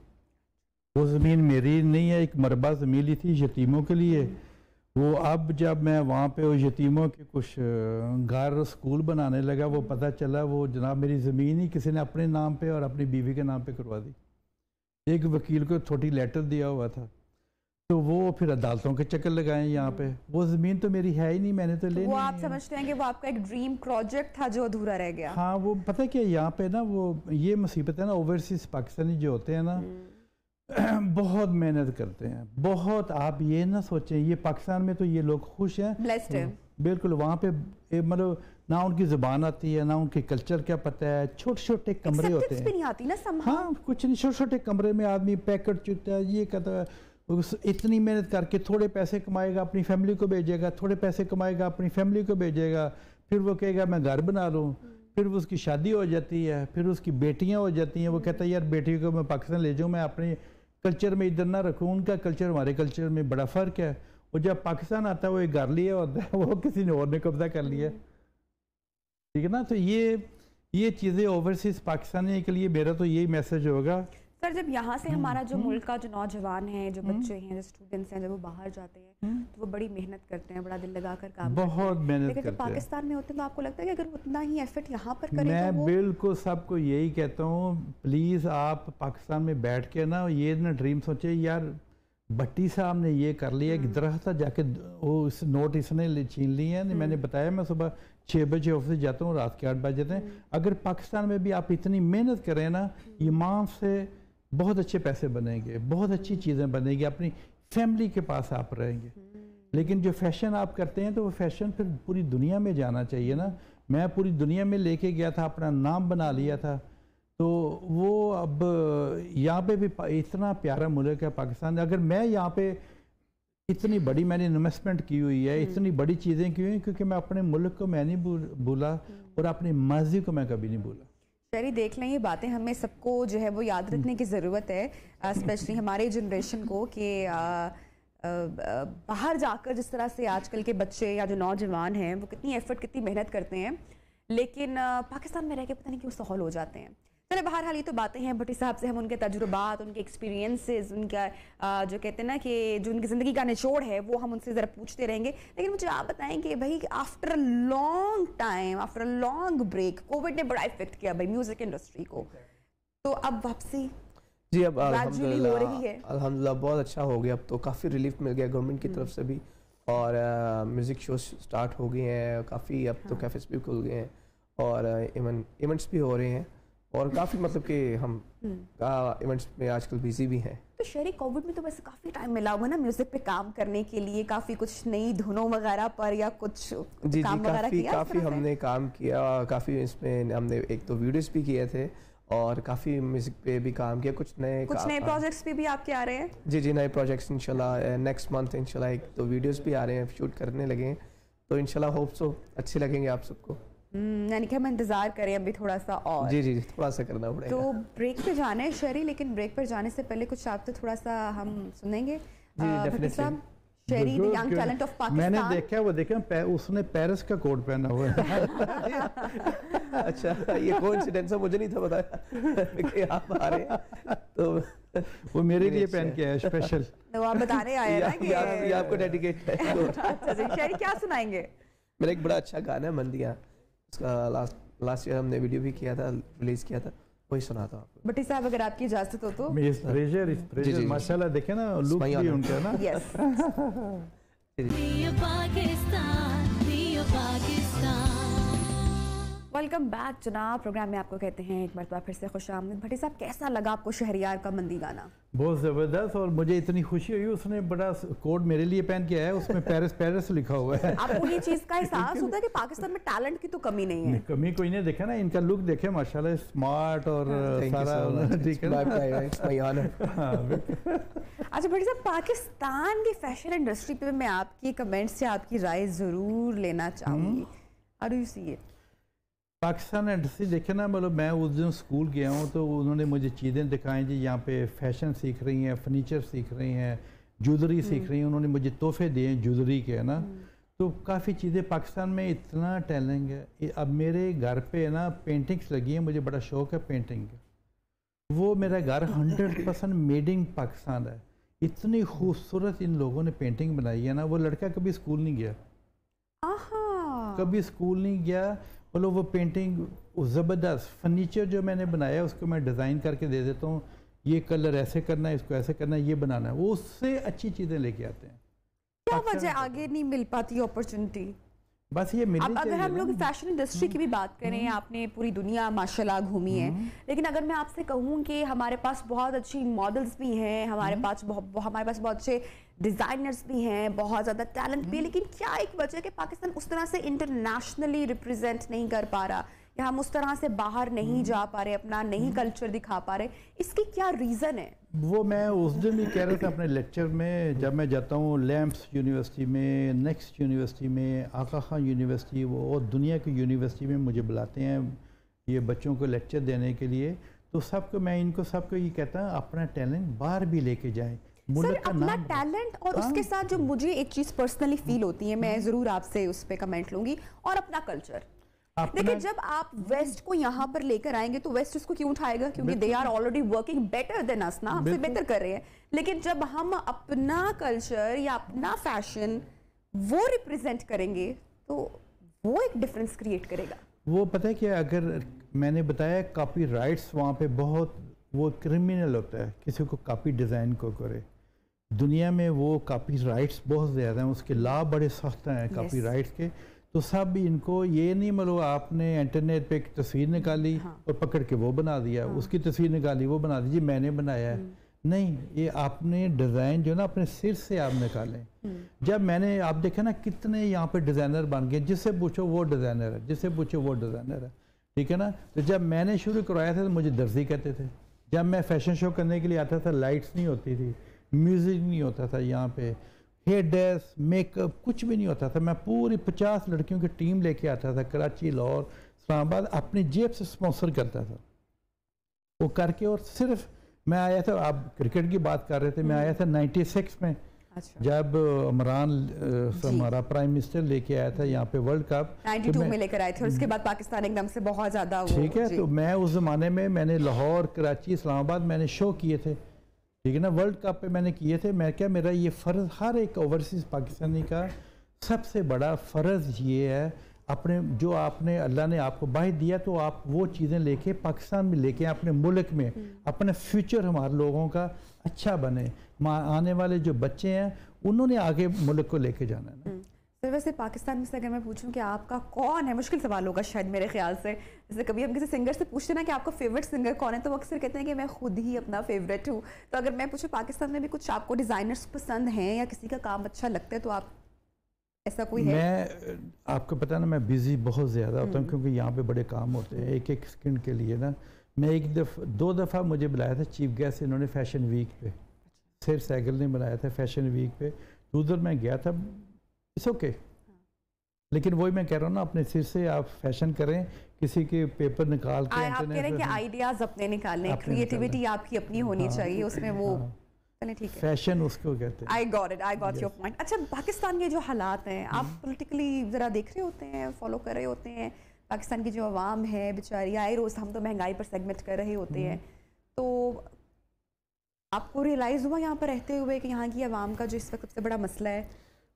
वो ज़मीन मेरी नहीं है, एक मरबा ज़मीन ली थी यतीमों के लिए। वो अब जब मैं वहाँ पे वो यतीमों के कुछ घर स्कूल बनाने लगा, वो पता चला वो जनाब मेरी ज़मीन ही किसी ने अपने नाम पे और अपनी बीवी के नाम पे करवा दी। एक वकील को छोटी लेटर दिया हुआ था, तो वो फिर अदालतों के चक्कर लगाए यहाँ पे। वो ज़मीन तो मेरी है ही नहीं, मैंने तो वो आप समझते हैं कि वो आपका एक ड्रीम प्रोजेक्ट था जो अधूरा रह गया। हाँ, वो पता है क्या यहाँ पे ना, वो ये मुसीबत है ना, ओवरसीज पाकिस्तानी जो होते हैं ना बहुत मेहनत करते हैं, बहुत। आप ये ना सोचें, ये पाकिस्तान में तो ये लोग खुश हैं, ब्लेस्ड है बिल्कुल। वहाँ पे मतलब ना उनकी ज़ुबान आती है, ना उनके कल्चर क्या पता है। छोटे छोटे कमरे होते हैं, नहीं आती ना हाँ कुछ नहीं, छोटे छोटे कमरे में आदमी पैकेट चुनता है, ये कहता है। इतनी मेहनत करके थोड़े पैसे कमाएगा, अपनी फैमिली को भेजेगा, थोड़े पैसे कमाएगा, अपनी फैमिली को भेजेगा, फिर वो कहेगा मैं घर बना लूँ, फिर वो उसकी शादी हो जाती है, फिर उसकी बेटियाँ हो जाती हैं। वो कहता है यार बेटी को मैं पाकिस्तान ले जाऊँ, मैं अपने कल्चर में इधर ना रखूँ, उनका कल्चर हमारे कल्चर में बड़ा फ़र्क है। और जब पाकिस्तान आता है वो एक घर लिया होता है, वो किसी ने और ने कब्जा कर लिया, ठीक है ना। तो ये चीज़ें ओवरसीज़ पाकिस्तानी के लिए मेरा तो यही मैसेज होगा। सर, जब यहाँ से हमारा जो मुल्क का जो नौजवान है, जो बच्चे हैं, जो स्टूडेंट्स हैं, जब वो बाहर जाते हैं तो वो बड़ी मेहनत करते हैं, बड़ा दिल लगाकर काम बहुत मेहनत करते हैं। जब पाकिस्तान में होते हैं तो आपको लगता है कि अगर उतना ही एफर्ट यहाँ पर करें मैं तो बिल्कुल सबको यही कहता हूँ, प्लीज़ आप पाकिस्तान में बैठ के ना ये ना ड्रीम सोचे, यार भट्टी साहब ने ये कर लिया, एक दरख्त जाके वो इस नोट इसने छीन लिए हैं। मैंने बताया मैं सुबह 6 बजे ऑफिस जाता हूँ, रात के 8 बजे जाते हैं। अगर पाकिस्तान में भी आप इतनी मेहनत करें ना, ईमान से बहुत अच्छे पैसे बनेंगे, बहुत अच्छी चीज़ें बनेंगी, अपनी फैमिली के पास आप रहेंगे। लेकिन जो फैशन आप करते हैं तो वो फैशन फिर पूरी दुनिया में जाना चाहिए ना। मैं पूरी दुनिया में लेके गया था, अपना नाम बना लिया था। तो वो अब यहाँ पे भी इतना प्यारा मुल्क है पाकिस्तान। अगर मैं यहाँ पे इतनी बड़ी मैंने इन्वेस्टमेंट की हुई है, इतनी बड़ी चीज़ें की हुई हैं, क्योंकि मैं अपने मुल्क को मैं नहीं भूला और अपनी माजी को मैं कभी नहीं भूला। शहरी देख लें, ये बातें हमें सबको जो है वो याद रखने की ज़रूरत है, स्पेशली हमारे जनरेशन को, कि बाहर जाकर जिस तरह से आजकल के बच्चे या जो नौजवान हैं वो कितनी एफर्ट, कितनी मेहनत करते हैं, लेकिन पाकिस्तान में रह के पता नहीं क्यों सहल हो जाते हैं। चले बहरहाल ये तो बातें हैं, भट्टी साहब से हम उनके तजुर्बात, उनके एक्सपीरियंसेस, उनका जो कहते हैं ना कि जो उनकी ज़िंदगी का निचोड़ है वो हम उनसे ज़रा पूछते रहेंगे। लेकिन मुझे आप बताएं कि भाई after a long time, after a long break, Covid ने बड़ा इफेक्ट किया भाई म्यूज़िक इंडस्ट्री को, तो अब वापसी जी अब ग्रेजुअली हो रही है। अल्हम्दुलिल्लाह बहुत अच्छा हो गया, अब तो काफ़ी रिलीफ मिल गया गवर्नमेंट की तरफ से भी, और म्यूज़िक शो स्टार्ट हो गए हैं काफ़ी, अब तो कैफेस भी खुल गए हैं और इवेंट्स भी हो रहे हैं, और काफ़ी मतलब कि हम इवेंट्स में आजकल बिजी भी हैं। तो शहरी कोविड में तो वैसे काफ़ी टाइम मिला होगा ना म्यूज़िक पे काम करने के लिए, काफ़ी कुछ नई धुनों वगैरह पर या कुछ जी काम वगैरह किया? काफ़ी हमने काम किया, काफ़ी इसमें हमने एक तो वीडियोस भी किए थे और काफ़ी म्यूज़िक पे भी काम किया। कुछ नए प्रोजेक्ट्स भी आपके आ रहे हैं? जी नए प्रोजेक्ट्स इंशाल्लाह नेक्स्ट मंथ इंशाल्लाह एक तो वीडियोस भी आ रहे हैं, शूट करने लगे हैं, तो इंशाल्लाह होप सो अच्छे लगेंगे आप सबको। यानी कि हम इंतज़ार करें अभी थोड़ा सा और। जी थोड़ा सा करना पड़ेगा। तो ब्रेक पे जाना है शहरी, लेकिन ब्रेक पर जाने से पहले कुछ आपसे थोड़ा सा हम सुनेंगे। भट्टी साहब, शहरी the young talent of Pakistan, मैंने देखा, वो देखा उसने पेरिस का कोट पहना हुआ है अच्छा, ये कोइंसिडेंस है, मुझे नहीं था बताया कि आप आ रहे हैं, तो वो मेरे लिए पहन के आया स्पेशल। तो आप बताने आए हैं ना कि ये आपको डेडिकेट है। अच्छा जी, शायरी क्या सुनाएंगे? मेरा एक बड़ा अच्छा गाना है मंदिया, उसका लास्ट ईयर हमने वीडियो भी किया था, रिलीज किया था, वही सुनाता हूँ आपको। भट्टी साहब अगर आपकी इजाजत हो तो। इस प्रेशर माशाल्लाह देखे ना, लुक भी उनका ना। यस। वेलकम बैक जनाब, प्रोग्राम में आपको कहते हैं एक बार फिर से खुशामदीद। भट्टी साहब कैसा लगा आपको शहरियार का मंदी गाना? बहुत ज़बरदस्त, और मुझे इतनी खुशी हुई, उसने बड़ा कोड मेरे लिए पहन के आया है, उसमें पेरिस पेरिस लिखा हुआ है। आपको ये चीज़ का एहसास होता है कि पाकिस्तान में टैलेंट की तो कमी नहीं है? कमी कोई नहीं, देखा ना इनका लुक देखे माशाल्लाह, स्मार्ट और सारा ठीक है ना। अच्छा भट्टी साहब, पाकिस्तान की फैशन इंडस्ट्री पे मैं आपकी कमेंट्स से आपकी राय ज़रूर लेना चाहूँगी। How do you see it? Pakistan industry देखे ना, मतलब मैं उस दिन स्कूल गया हूँ तो उन्होंने मुझे चीज़ें दिखाई जी, यहाँ पे फैशन सीख रही हैं, फर्नीचर सीख रही हैं, ज्वेलरी सीख रही हैं, उन्होंने मुझे तोहफे दिए ज्वेलरी के, है ना। तो काफ़ी चीज़ें, पाकिस्तान में इतना टैलेंट है। अब मेरे घर पे ना पेंटिंग्स लगी हैं, मुझे बड़ा शौक़ है पेंटिंग का। वो मेरा घर 100% मेड इन पाकिस्तान है। इतनी खूबसूरत इन लोगों ने पेंटिंग बनाई है ना। वो लड़का कभी स्कूल नहीं गया, कभी स्कूल नहीं गया, बोलो वो पेंटिंग ज़बरदस्त। फर्नीचर जो मैंने बनाया उसको मैं डिज़ाइन करके दे देता हूँ, ये कलर ऐसे करना है, इसको ऐसे करना है, ये बनाना है, वो उससे अच्छी चीज़ें लेके आते हैं। क्या वजह आगे नहीं मिल पाती अपॉर्चुनिटी? बस ये मिलनी अब अगर चाहिए हम लोग ना। फैशन इंडस्ट्री की भी बात करें, आपने पूरी दुनिया माशाल्लाह घूमी है, लेकिन अगर मैं आपसे कहूँ कि हमारे पास बहुत अच्छी मॉडल्स भी हैं, हमारे पास बहुत अच्छे डिज़ाइनर्स भी हैं, बहुत ज़्यादा टैलेंट भी है, लेकिन क्या एक वजह कि पाकिस्तान उस तरह से इंटरनेशनली रिप्रेजेंट नहीं कर पा रहा, या हम उस तरह से बाहर नहीं जा पा रहे, अपना नहीं कल्चर दिखा पा रहे, इसकी क्या रीज़न है? वो मैं उस दिन भी कह रहा था अपने लेक्चर में, जब मैं जाता हूँ लैम्प्स यूनिवर्सिटी में, नेक्स्ट यूनिवर्सिटी में, आका खान यूनिवर्सिटी, वो और दुनिया की यूनिवर्सिटी में मुझे बुलाते हैं ये बच्चों को लेक्चर देने के लिए, तो सबको मैं इनको सबको ये कहता हूँ अपना टैलेंट बाहर भी लेके जाएं। सर, अपना टैलेंट और उसके साथ जो मुझे एक चीज़ पर्सनली फील होती है, मैं ज़रूर आपसे उस पर कमेंट लूँगी, और अपना कल्चर। देखिए, जब आप वेस्ट को यहाँ पर लेकर आएंगे तो वेस्ट इसको क्यों उठाएगा? क्योंकि they are already working better than us ना, हमसे बेहतर कर रहे हैं। लेकिन जब हम अपना कल्चर या अपना फैशन वो रिप्रेजेंट करेंगे तो वो एक डिफरेंस क्रिएट करेगा। वो पता है कि अगर मैंने बताया कॉपी राइट्स वहाँ पे बहुत वो क्रिमिनल होता है, किसी को कॉपी डिज़ाइन को करे। दुनिया में वो कॉपी राइट्स बहुत ज़्यादा हैं, उसके लॉ बड़े सख्त हैं कॉपी राइट्स के। तो सब इनको ये नहीं मतलब आपने इंटरनेट पे एक तस्वीर निकाली और पकड़ के वो बना दिया, उसकी तस्वीर निकाली वो बना दी, मैंने बनाया है। नहीं, ये आपने डिज़ाइन जो ना अपने सिर से आप निकालें। जब मैंने आप देखे ना कितने यहाँ पे डिज़ाइनर बन गए, जिससे पूछो वो डिज़ाइनर है, जिससे पूछो वो डिज़ाइनर है, ठीक है ना। तो जब मैंने शुरू करवाया था तो मुझे दर्जी कहते थे। जब मैं फैशन शो करने के लिए आता था, लाइट्स नहीं होती थी, म्यूज़िक नहीं होता था, यहाँ पे हेयर ड्रेस मेकअप कुछ भी नहीं होता था। मैं पूरी 50 लड़कियों की टीम लेके आता था, कराची, लाहौर, इस्लामाबाद, अपनी जेब से स्पॉन्सर करता था वो करके। और सिर्फ मैं आया था, आप क्रिकेट की बात कर रहे थे, मैं आया था 96 में। अच्छा। जब इमरान हमारा प्राइम मिनिस्टर लेके आया था यहाँ पे वर्ल्ड कप 92 में लेकर आए थे, और उसके बाद पाकिस्तान एकदम से बहुत ज़्यादा ठीक है। तो मैं उस ज़माने में मैंने लाहौर, कराची, इस्लामाबाद मैंने शो किए थे, ठीक है ना। वर्ल्ड कप पे मैंने किए थे। मैं क्या, मेरा ये फ़र्ज़ हर एक ओवरसीज़ पाकिस्तानी का सबसे बड़ा फ़र्ज़ ये है, अपने जो आपने अल्लाह ने आपको बाहिर दिया तो आप वो चीज़ें लेके पाकिस्तान में लेके अपने मुल्क में अपने फ्यूचर हमारे लोगों का अच्छा बने। आने वाले जो बच्चे हैं उन्होंने आगे मुल्क को लेके जाना है ना। सर, वैसे पाकिस्तान में से अगर मैं पूछूं कि आपका कौन है, मुश्किल सवाल होगा शायद मेरे ख्याल से, जैसे कभी हम किसी सिंगर से पूछते ना कि आपका फेवरेट सिंगर कौन है, तो वो अक्सर कहते हैं कि मैं खुद ही अपना फेवरेट हूँ। तो अगर मैं पूछूं पाकिस्तान में भी कुछ आपको डिज़ाइनर्स पसंद हैं या किसी का काम अच्छा लगता है, तो आप ऐसा कोई है? मैं आपको पता ना, मैं बिज़ी बहुत ज़्यादा होता हूँ क्योंकि यहाँ पे बड़े काम होते हैं एक एक सेकंड के लिए ना। मैं दो दफ़ा मुझे बुलाया था चीफ गेस्ट इन्होंने फैशन वीक पे, सिर सैगल ने बुलाया था फैशन वीक पे, तो उधर मैं गया था। इट्स ओके, लेकिन वही मैं कह रहा हूँ ना, अपने सिर से आप फैशन करें, किसी के पेपर निकाल के आप कह रहे हैं कि आइडियाज़ अपने निकालने, क्रिएटिविटी आपकी अपनी होनी चाहिए उसमें, वो चलिए ठीक है, फैशन उसको कहते हैं। I got your point. अच्छा, पाकिस्तान के जो हालात हैं, आप पॉलिटिकली ज़रा देख रहे होते हैं, फॉलो कर रहे होते हैं, पाकिस्तान की जो आवाम है बेचारी, आए रोज़ हम तो महंगाई पर सेगमेंट कर रहे होते हैं, तो आपको रियलाइज़ हुआ यहाँ पर रहते हुए कि यहाँ की आवाम का जो इस वक्त सबसे बड़ा मसला है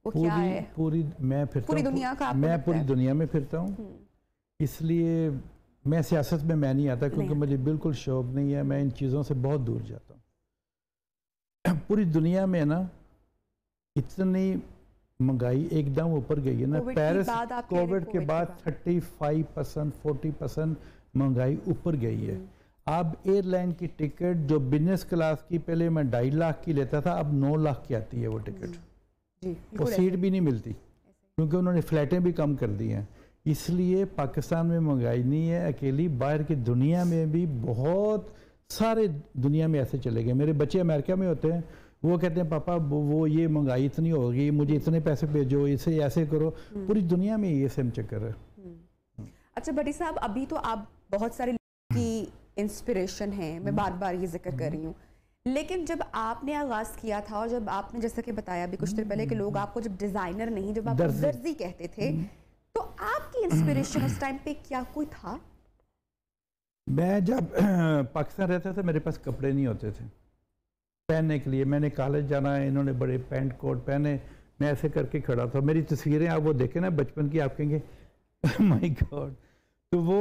वो क्या है? पूरी मैं फिरता पूरी हूँ, दुनिया का आपको मैं लगता पूरी है? दुनिया में फिरता हूँ, इसलिए मैं सियासत में मैं नहीं आता, क्योंकि मुझे बिल्कुल शौक नहीं है, मैं इन चीज़ों से बहुत दूर जाता हूँ। पूरी दुनिया में ना इतनी महंगाई एकदम ऊपर गई है ना, पेरिस कोविड के बाद 35% 40% महंगाई ऊपर गई है। अब एयरलाइन की टिकट जो बिजनेस क्लास की पहले मैं 2.5 लाख की लेता था, अब 9 लाख की आती है वो टिकट। वो सीट भी नहीं मिलती, क्योंकि उन्होंने फ्लैटें भी कम कर दी हैं। इसलिए पाकिस्तान में महंगाई नहीं है अकेली, बाहर की दुनिया में भी बहुत सारे दुनिया में ऐसे चले गए। मेरे बच्चे अमेरिका में होते हैं, वो कहते हैं पापा वो ये महंगाई इतनी होगी, मुझे इतने पैसे भेजो, इसे ऐसे करो। पूरी दुनिया में ये सेम चक्कर है। अच्छा भट्टी साहब, अभी तो आप बहुत सारे लोगों की इंस्पिरेशन है, मैं बार बार ये जिक्र कर रही हूँ, लेकिन जब आपने आगाज़ किया था और जब आपने जैसा कि बताया अभी कुछ देर पहले कि लोग आपको जब डिज़ाइनर नहीं, जब आप दर्जी कहते थे, तो आपकी इंस्पिरेशन उस टाइम पे क्या कोई था? मैं जब पाकिस्तान रहता था, मेरे पास कपड़े नहीं होते थे पहनने के लिए। मैंने कॉलेज जाना है, इन्होंने बड़े पैंट कोट पहने, मैं ऐसे करके खड़ा था। मेरी तस्वीरें आप वो देखें ना बचपन की, आप कहेंगे माय गॉड। तो वो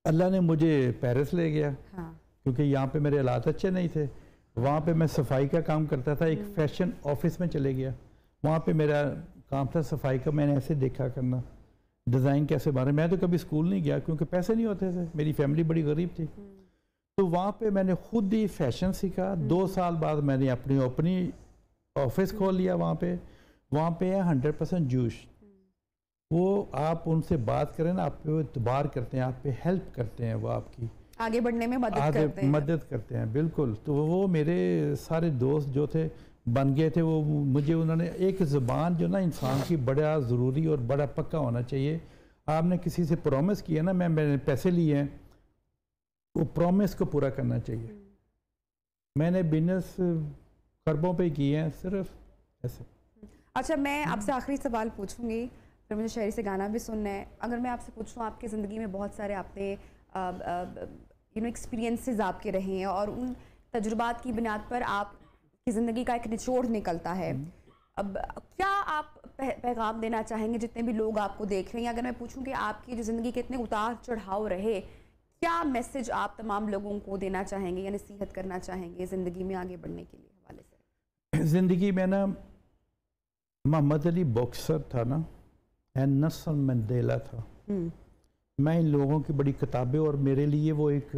अल्लाह ने मुझे पेरिस ले गया, क्योंकि यहाँ पे मेरे हालात अच्छे नहीं थे। वहाँ पे मैं सफाई का काम करता था, एक फैशन ऑफिस में चले गया, वहाँ पे मेरा काम था सफाई का। मैंने ऐसे देखा करना डिज़ाइन कैसे बने। मैं तो कभी स्कूल नहीं गया, क्योंकि पैसे नहीं होते थे, मेरी फैमिली बड़ी गरीब थी। तो वहाँ पे मैंने खुद ही फैशन सीखा। 2 साल बाद मैंने अपनी ऑफिस खोल लिया वहाँ पे। वहाँ पे है 100% जूश। वो आप उनसे बात करें ना, आप पे इतबार करते हैं, आप पे हेल्प करते हैं, वो आपकी आगे बढ़ने में मदद करते हैं। बिल्कुल। तो वो मेरे सारे दोस्त जो थे बन गए थे। वो मुझे उन्होंने एक ज़बान जो ना इंसान की बड़ा ज़रूरी और बड़ा पक्का होना चाहिए। आपने किसी से प्रॉमिस किया ना, मैंने पैसे लिए हैं, वो प्रॉमिस को पूरा करना चाहिए। मैंने बिजनेस खरबों पे किए हैं सिर्फ ऐसे। अच्छा, मैं आपसे आखिरी सवाल पूछूंगी, फिर मुझे शायरी से गाना भी सुनना है। अगर मैं आपसे पूछूं, आपकी ज़िंदगी में बहुत सारे आपने एक्सपीरियंसेस आपके रहे हैं और उन तजुर्बात की बुनियाद पर आपकी ज़िंदगी का एक निचोड़ निकलता है। अब क्या आप पैगाम देना चाहेंगे जितने भी लोग आपको देख रहे हैं? अगर मैं पूछूं कि आपकी जो ज़िंदगी के इतने उतार चढ़ाव रहे, क्या मैसेज आप तमाम लोगों को देना चाहेंगे या नसीहत करना चाहेंगे ज़िंदगी में आगे बढ़ने के लिए हवाले से? ज़िंदगी में ना मोहम्मद अली बॉक्सर था ना, एंड नेल्सन मंडेला था। मैं इन लोगों की बड़ी किताबें, और मेरे लिए वो एक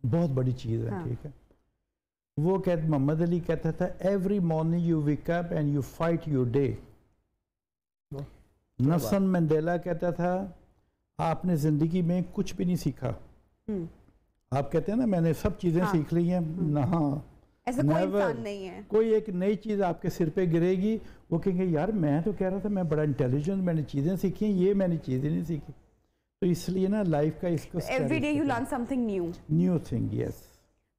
बहुत बड़ी चीज़ है। ठीक है। वो मोहम्मद अली कहता था, every morning you wake up and you fight your day. Nelson Mandela कहता था, आपने ज़िंदगी में कुछ भी नहीं सीखा। आप कहते हैं ना मैंने सब चीज़ें सीख ली हैं ना, ऐसा कोई इंसान नहीं है। कोई एक नई चीज़ आपके सिर पे गिरेगी, वो कहेंगे यार मैं तो कह रहा था मैं बड़ा इंटेलिजेंट, मैंने चीज़ें सीखी हैं, ये मैंने चीज़ें नहीं सीखी। तो इसलिए ना लाइफ का इसको every day you learn something new thing. Yes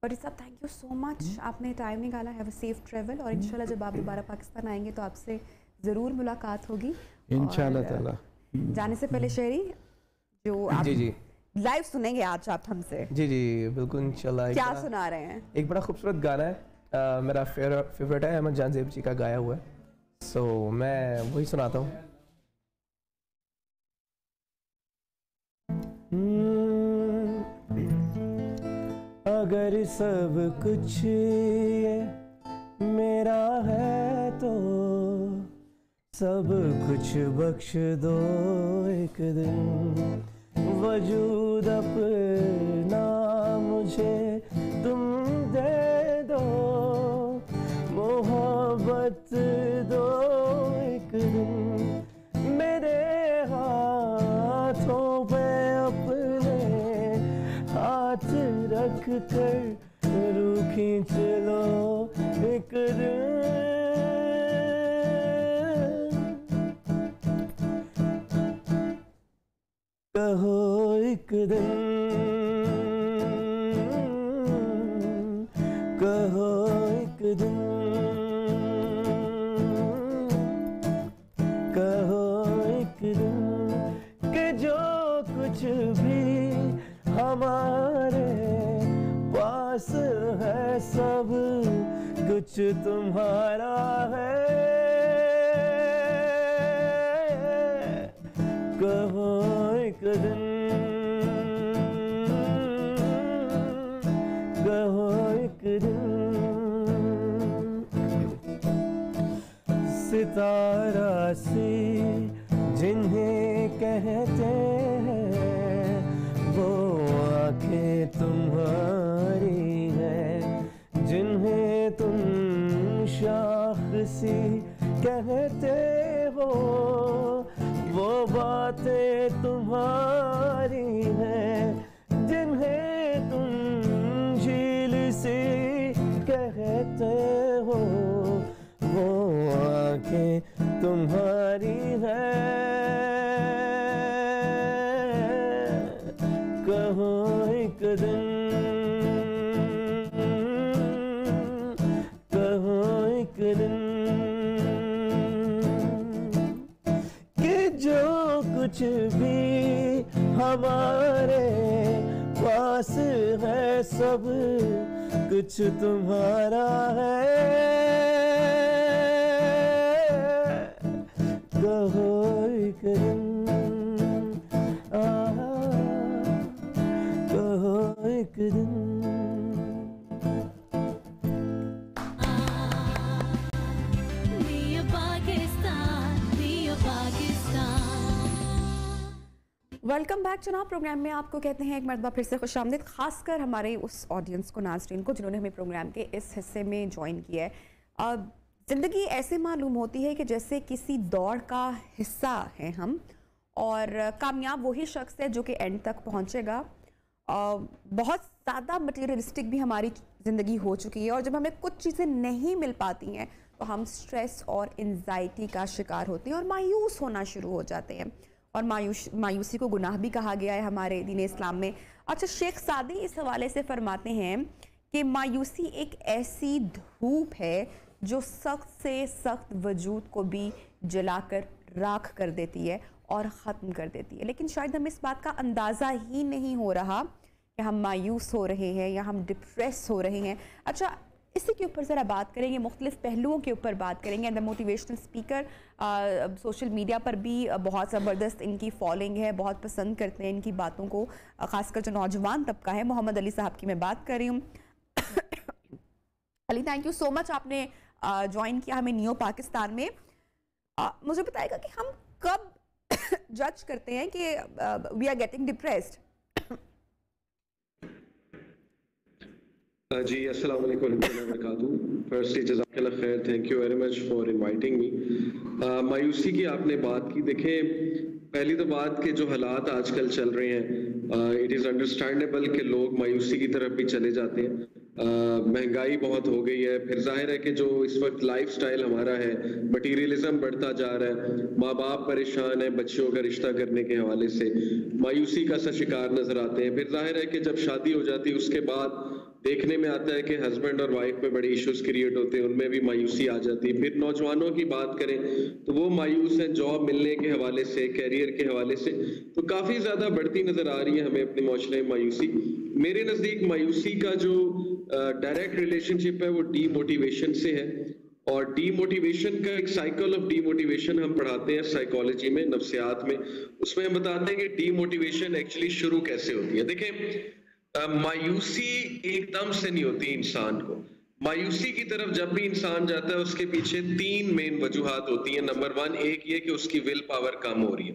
बड़ी साहब, थैंक यू सो मच, आपने टाइम निकाला। हैव अ सेफ ट्रैवल, और इंशाल्लाह जब आप दोबारा पाकिस्तान आएंगे तो आपसे ज़रूर मुलाकात होगी इंशाल्लाह ताला। जाने से पहले शेरी जो आप जी लाइव सुनेंगे आज आप हमसे। जी बिल्कुल इंशाल्लाह। क्या सुना रहे हैं? एक बड़ा खूबसूरत गाना है, मेरा फेवरेट है, अहमद जान ज़ेब जी का गाया हुआ है। सो मैं वही सुनाता हूँ। अगर सब कुछ ये मेरा है तो सब कुछ बख्श दो एक दिन, वजूद अपना मुझे तुम दे दो, मोहब्बत दो एक दिन, मेरे हाथों पे अपने हाथ रख कर रूह खींच लो एक दिन। कहो एक दिन, कहो एक दिन, कहो एक दिन कि जो कुछ तुम्हारा है, कहो एक दिन, कहो एक दिन। सितारा सी जिन्हें कहते हैं, वो आंखें तुम्हारी हैं, जिन्हें तुम शाखसी कहते हो, वो बातें तुम्हारी हैं, जिन्हें तुम झील सी कहते हो, वो आंखें तुम्हारी हैं, कहो एक दिन, कहो एक दिन कि जो कुछ भी हमारे पास है, सब कुछ तुम्हारा है, कहो एक दिन, कहो एक दिन। वेलकम बैक चुनाव प्रोग्राम में आपको कहते हैं एक मरतबा फिर से खुशामदीद, खासकर हमारे उस ऑडियंस को, नाज़रीन को, जिन्होंने हमें प्रोग्राम के इस हिस्से में ज्वाइन किया है। ज़िंदगी ऐसे मालूम होती है कि जैसे किसी दौड़ का हिस्सा है हम, और कामयाब वही शख्स है जो कि एंड तक पहुंचेगा। बहुत ज़्यादा मटीरियलिस्टिक भी हमारी ज़िंदगी हो चुकी है, और जब हमें कुछ चीज़ें नहीं मिल पाती हैं तो हम स्ट्रेस और एंजाइटी का शिकार होते हैं और मायूस होना शुरू हो जाते हैं, और मायूसी को गुनाह भी कहा गया है हमारे दीन इस्लाम में। अच्छा, शेख सादी इस हवाले से फरमाते हैं कि मायूसी एक ऐसी धूप है जो सख्त से सख्त वजूद को भी जलाकर राख कर देती है और ख़त्म कर देती है, लेकिन शायद हमें इस बात का अंदाज़ा ही नहीं हो रहा कि हम मायूस हो रहे हैं या हम डिप्रेस हो रहे हैं। अच्छा, इसी के ऊपर ज़रा बात करेंगे, मुख्तलिफ पहलुओं के ऊपर बात करेंगे। The motivational speaker, social media पर भी बहुत ज़बरदस्त इनकी फॉलोइंग है, बहुत पसंद करते हैं इनकी बातों को, ख़ासकर जो नौजवान तबका है। मोहम्मद अली साहब की मैं बात कर रही हूँ। Ali, thank you so much, आपने ज्वाइन किया हमें नियो पाकिस्तान में। मुझे बताएगा कि हम कब जज करते हैं कि वी आर गेटिंग डिप्रेस्ड? जी, अस्सलाम वालेकुम वरहमतुल्लाहि वबरकातुहू। फर्स्टली जज़ाकल्लाह खैर, thank you very much for inviting me. मायूसी की आपने बात की, देखें पहली तो बात के जो हालात आजकल चल रहे हैं, इट इज़ अंडरस्टैंडेबल कि लोग मायूसी की तरफ भी चले जाते हैं। महंगाई बहुत हो गई है, फिर जाहिर है कि जो इस वक्त लाइफस्टाइल हमारा है, मटीरियलिज्म बढ़ता जा रहा है, माँ बाप परेशान है बच्चों का रिश्ता करने के हवाले से, मायूसी का सा शिकार नजर आते हैं। फिर जाहिर है कि जब शादी हो जाती है उसके बाद देखने में आता है कि हस्बैंड और वाइफ में बड़े इश्यूज क्रिएट होते हैं, उनमें भी मायूसी आ जाती है। फिर नौजवानों की बात करें तो वो मायूस हैं जॉब मिलने के हवाले से, कैरियर के हवाले से, तो काफ़ी ज़्यादा बढ़ती नज़र आ रही है हमें अपने माशरे में मायूसी। मेरे नज़दीक मायूसी का जो डायरेक्ट रिलेशनशिप है वो डीमोटिवेशन से है, और डीमोटिवेशन का एक साइकिल ऑफ डीमोटिवेशन हम पढ़ाते हैं साइकोलॉजी में, नफ्सियात में। उसमें हम बताते हैं कि डीमोटिवेशन एक्चुअली शुरू कैसे होती है। देखें, मायूसी एकदम से नहीं होती इंसान को। मायूसी की तरफ जब भी इंसान जाता है उसके पीछे तीन मेन वजूहात होती हैं। नंबर वन, एक ये कि उसकी विल पावर कम हो रही है।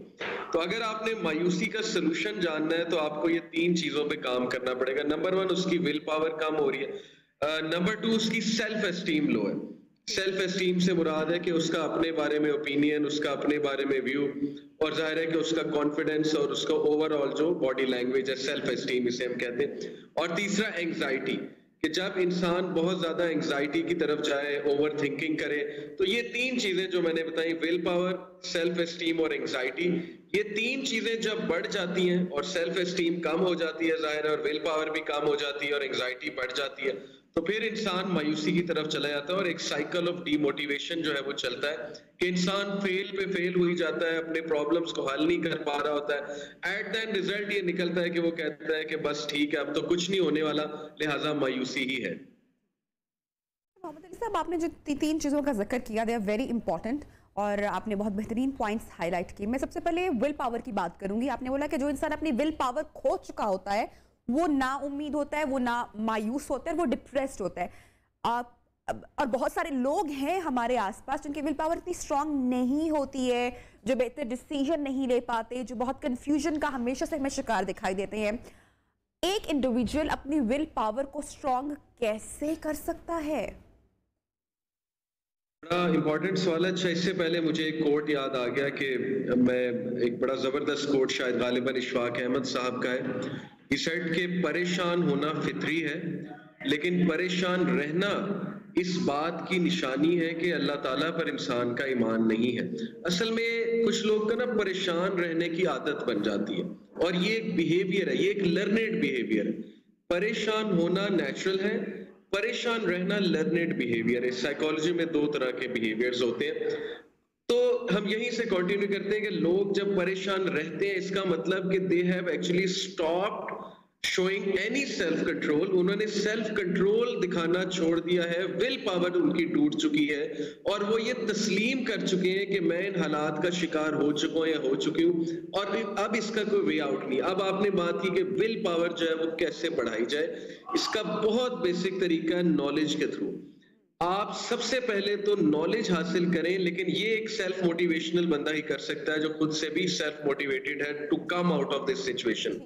तो अगर आपने मायूसी का सलूशन जानना है तो आपको ये तीन चीजों पे काम करना पड़ेगा। नंबर वन, उसकी विल पावर कम हो रही है। नंबर टू, उसकी सेल्फ एस्टीम लो है। सेल्फ एस्टीम से मुराद है कि उसका अपने बारे में ओपिनियन, उसका अपने बारे में व्यू, और जाहिर है कि उसका कॉन्फिडेंस और उसका ओवरऑल जो बॉडी लैंग्वेज है, सेल्फ एस्टीम इसे हम कहते हैं। और तीसरा, एंग्जाइटी, कि जब इंसान बहुत ज्यादा एंग्जाइटी की तरफ जाए, ओवर थिंकिंग करे, तो ये तीन चीजें जो मैंने बताई, विल पावर, सेल्फ एस्टीम और एंग्जाइटी, ये तीन चीजें जब बढ़ जाती हैं और सेल्फ एस्टीम कम हो जाती है जाहिर है, और विल पावर भी कम हो जाती है और एंग्जाइटी बढ़ जाती है, तो फिर इंसान मायूसी की तरफ चला जाता है और एक साइकिल ऑफ डीमोटिवेशन जो है वो चलता है कि इंसान फेल पे फेल हो ही जाता है, अपने प्रॉब्लम्स को हल नहीं कर पा रहा होता है। एट द एंड रिजल्ट ये निकलता है कि वो कहता है कि बस ठीक है, अब तो कुछ नहीं होने वाला, लिहाजा मायूसी ही है। मोहम्मद अली साहब, आपने जो तीन चीज़ों का जिक्र किया, दे आर वेरी इंपॉर्टेंट और आपने बहुत बेहतरीन पॉइंट्स हाईलाइट किए। मैं सबसे पहले विल पावर की बात करूंगी। आपने बोला कि जो इंसान अपनी विल पावर खो चुका होता है वो ना उम्मीद होता है, वो ना मायूस होता है, वो डिप्रेस्ड होता है। और बहुत सारे लोग हैं हमारे आसपास जिनकी विल पावर इतनी स्ट्रांग नहीं होती है, जो बेहतर डिसीजन नहीं ले पाते, जो बहुत कंफ्यूजन का हमेशा से हमें शिकार दिखाई देते हैं। एक इंडिविजुअल अपनी विल पावर को स्ट्रांग कैसे कर सकता है? बड़ा इंपॉर्टेंट सवाल है। अच्छा, इससे पहले मुझे एक कोट याद आ गया कि मैं एक बड़ा जबरदस्त कोट शायद गालिबन इशफाक अहमद साहब का है। he said कि परेशान होना फितरी है, लेकिन परेशान रहना इस बात की निशानी है कि अल्लाह ताला पर इंसान का ईमान नहीं है। असल में कुछ लोग का ना परेशान रहने की आदत बन जाती है और ये एक बिहेवियर है, ये एक लर्नेड बिहेवियर है। परेशान होना नेचुरल है, परेशान रहना लर्नेड बिहेवियर है। साइकोलॉजी में दो तरह के बिहेवियर्स होते हैं। तो हम यहीं से कंटिन्यू करते हैं कि लोग जब परेशान रहते हैं इसका मतलब कि they have actually stopped showing any self control. उन्होंने सेल्फ कंट्रोल दिखाना छोड़ दिया है, विल पावर उनकी टूट चुकी है और वो ये तस्लीम कर चुके हैं कि मैं इन हालात का शिकार हो चुका हूं या हो चुकी हूं और अब इसका कोई वे आउट नहीं। अब आपने बात की कि विल पावर जो है वो कैसे बढ़ाई जाए, इसका बहुत बेसिक तरीका है नॉलेज के थ्रू। आप सबसे पहले तो नॉलेज हासिल करें, लेकिन ये एक सेल्फ मोटिवेशनल बंदा ही कर सकता है जो खुद से भी सेल्फ मोटिवेटेड है to come out of this situation.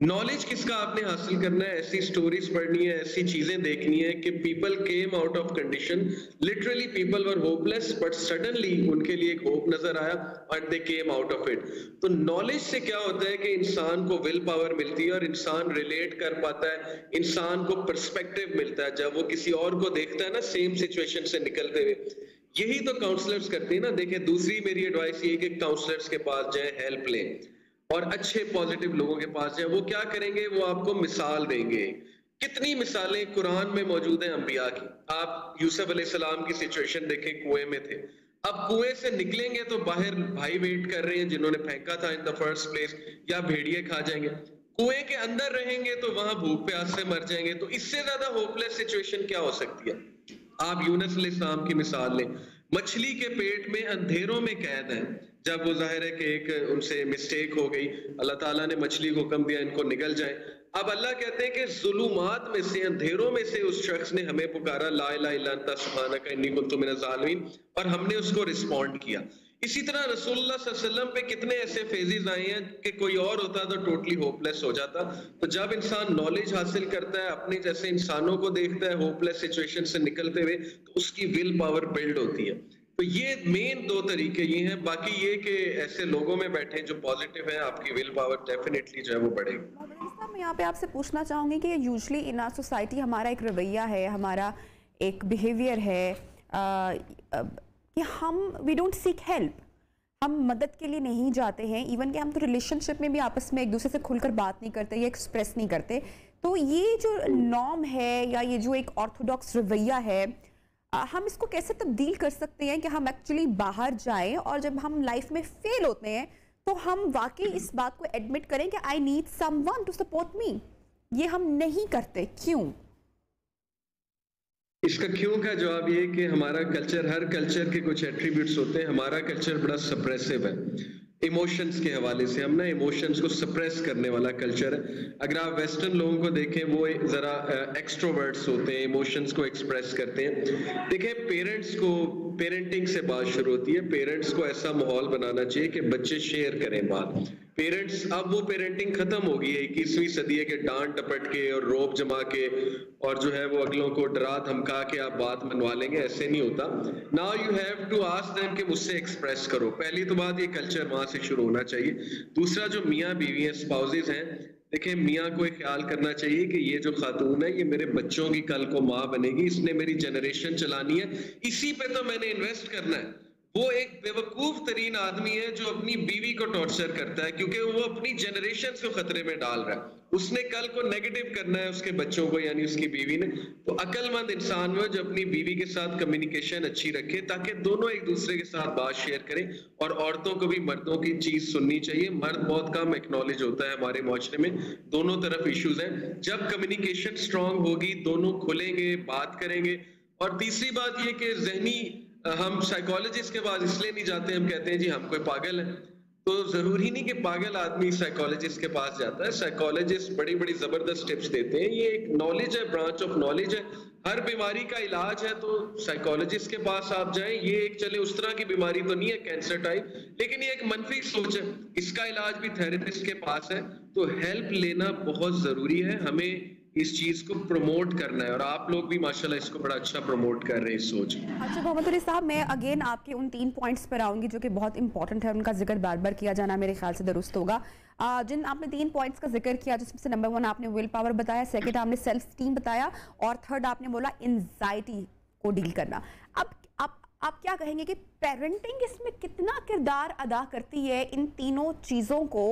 Knowledge किसका आपने हासिल करना है? ऐसी स्टोरीज पढ़नी है, ऐसी चीजें देखनी है कि people came out of condition, literally people were hopeless but suddenly उनके लिए एक होप नजर आया और दे केम आउट ऑफ इट। तो नॉलेज से क्या होता है कि इंसान को विल पावर मिलती है और इंसान रिलेट कर पाता है, इंसान को पर्सपेक्टिव मिलता है जब वो किसी और को देखता है ना सेम सिचुएशन से निकलते हुए। यही तो काउंसलर्स करते हैं ना। देखें, दूसरी मेरी एडवाइस ये कि काउंसलर्स के पास जाए, हेल्प लें और अच्छे पॉजिटिव लोगों के पास जाए। वो क्या करेंगे? वो आपको मिसाल देंगे। कितनी मिसालें कुरान में मौजूद हैं अंबिया की। आप यूसुफ अलैहिस्सलाम की सिचुएशन देखें, कुएं में थे, अब कुएं से निकलेंगे तो बाहर भाई वेट कर रहे हैं जिन्होंने फेंका था इन द फर्स्ट प्लेस, या भेड़िए खा जाएंगे। कुएं के अंदर रहेंगे तो वहां भूख प्यास से मर जाएंगे। तो इससे ज्यादा होपलेस सिचुएशन क्या हो सकती है? आप यूनुस अलैहिस्सलाम की मिसाल लें, मछली के पेट में अंधेरों में कैद है। जब वो जाहिर है कि एक उनसे मिस्टेक हो गई, अल्लाह ताला ने मछली को हुक्म दिया इनको निकल जाए। अब अल्लाह कहते हैं कि जुलूमात में से, अंधेरों में से उस शख्स ने हमें पुकारा, ला इलाहा इल्ला अन्ता सुब्हानका इन्नी कुन्तु मिनज़ ज़ालिमीन, और हमने उसको रिस्पॉन्ड किया। इसी तरह रसूलुल्लाह सल्लल्लाहु अलैहि वसल्लम पे कितने ऐसे फेजेस आए हैं कि कोई और होता तो टोटली होपलेस हो जाता। तो जब इंसान नॉलेज हासिल करता है, अपने जैसे इंसानों को देखता है होपलेस सिचुएशन से निकलते हुए, तो उसकी विल पावर बिल्ड होती है। तो ये मेन दो तरीके ये हैं। बाकी ये कि ऐसे लोगों में बैठे जो पॉजिटिव हैं, आपकी विल पावर डेफिनेटली जो है वो बढ़ेगी। मैं यहाँ पे आपसे पूछना चाहूँगी कि यूजुअली इन आवर सोसाइटी हमारा एक रवैया है, हमारा एक बिहेवियर है कि हम वी डोंट सीक हेल्प, हम मदद के लिए नहीं जाते हैं। इवन कि हम तो रिलेशनशिप में भी आपस में एक दूसरे से खुलकर बात नहीं करते या एक्सप्रेस नहीं करते। तो ये जो नॉर्म है या ये जो एक ऑर्थोडॉक्स रवैया है, हम इसको कैसे तब्दील कर सकते हैं कि हम एक्चुअली बाहर जाएं और जब हम लाइफ में फेल होते हैं तो हम वाकई इस बात को एडमिट करें कि I need someone to support me. ये हम नहीं करते, क्यों? इसका क्यों का जवाब ये कि हमारा कल्चर, हर कल्चर के कुछ एट्रीब्यूट्स होते हैं। हमारा कल्चर बड़ा सप्रेसिव है इमोशंस के हवाले से। हम ना इमोशंस को सप्रेस करने वाला कल्चर है। अगर आप वेस्टर्न लोगों को देखें, वो जरा एक्सट्रोवर्ट्स होते हैं, इमोशंस को एक्सप्रेस करते हैं। देखें, पेरेंट्स को, पेरेंटिंग से बात शुरू होती है। पेरेंट्स को ऐसा माहौल बनाना चाहिए कि बच्चे शेयर करें बात। पेरेंट्स, अब वो पेरेंटिंग खत्म हो गई है 21वीं सदी है कि डांट टपट के और रोब जमा के और जो है वो अगलों को डरा धमका के आप बात मनवा लेंगे। ऐसे नहीं होता। Now you have to ask them कि मुझसे एक्सप्रेस करो। पहली तो बात, ये कल्चर वहां से शुरू होना चाहिए। दूसरा, जो मियाँ बीवी हैं, स्पाउसेस हैं, देखिए मियाँ को एक ख्याल करना चाहिए कि ये जो खातून है ये मेरे बच्चों की कल को माँ बनेगी, इसने मेरी जनरेशन चलानी है, इसी पे तो मैंने इन्वेस्ट करना है। वो एक बेवकूफ तरीन आदमी है जो अपनी बीवी को टॉर्चर करता है क्योंकि वो अपनी जनरेशन को खतरे में डाल रहा है। उसने कल को नेगेटिव करना है उसके बच्चों को, यानी उसकी बीवी ने। तो अक्लमंद इंसान वो जो अपनी बीवी के साथ कम्युनिकेशन अच्छी रखे ताकि दोनों एक दूसरे के साथ बात शेयर करें। और औरतों को भी मर्दों की चीज सुननी चाहिए। मर्द बहुत कम एक्नॉलेज होता है हमारे माशरे में। दोनों तरफ इश्यूज हैं। जब कम्युनिकेशन स्ट्रांग होगी, दोनों खुलेंगे, बात करेंगे, और तीसरी बात ये कि जहनी हम साइकोलॉजिस्ट के पास इसलिए नहीं जाते, हम कहते हैं जी हम कोई पागल है, तो जरूरी नहीं कि पागल आदमी साइकोलॉजिस्ट के पास जाता है। साइकोलॉजिस्ट बड़ी बड़ी जबरदस्त टिप्स देते हैं, ये एक नॉलेज है, ब्रांच ऑफ नॉलेज है। हर बीमारी का इलाज है तो साइकोलॉजिस्ट के पास आप जाएं। ये एक चले उस तरह की बीमारी तो नहीं है कैंसर टाइप, लेकिन ये एक मनफी सोच है, इसका इलाज भी थेरेपिस्ट के पास है। तो हेल्प लेना बहुत जरूरी है, हमें इस चीज को प्रमोट करना है और आप लोग भी माशाल्लाह इसको बड़ा अच्छा प्रमोट कर रहे हैं इस सोच। अच्छा मोहम्मद अली साहब, मैं अगेन आपके उन 3 पॉइंट्स पर आऊंगी जो कि बहुत इंपॉर्टेंट है, उनका जिक्र बार बार किया जाना मेरे ख्याल से दुरुस्त होगा। जिन आपने 3 पॉइंट्स का जिक्र किया, जिसमें से नंबर 1 आपने विल पावर बताया, सेकंड आपने सेल्फ स्टीम बताया और थर्ड आपने बोला एंजाइटी को डील करना। अब आप क्या कहेंगे कि पेरेंटिंग इसमें कितना किरदार अदा करती है? इन तीनों चीज़ों को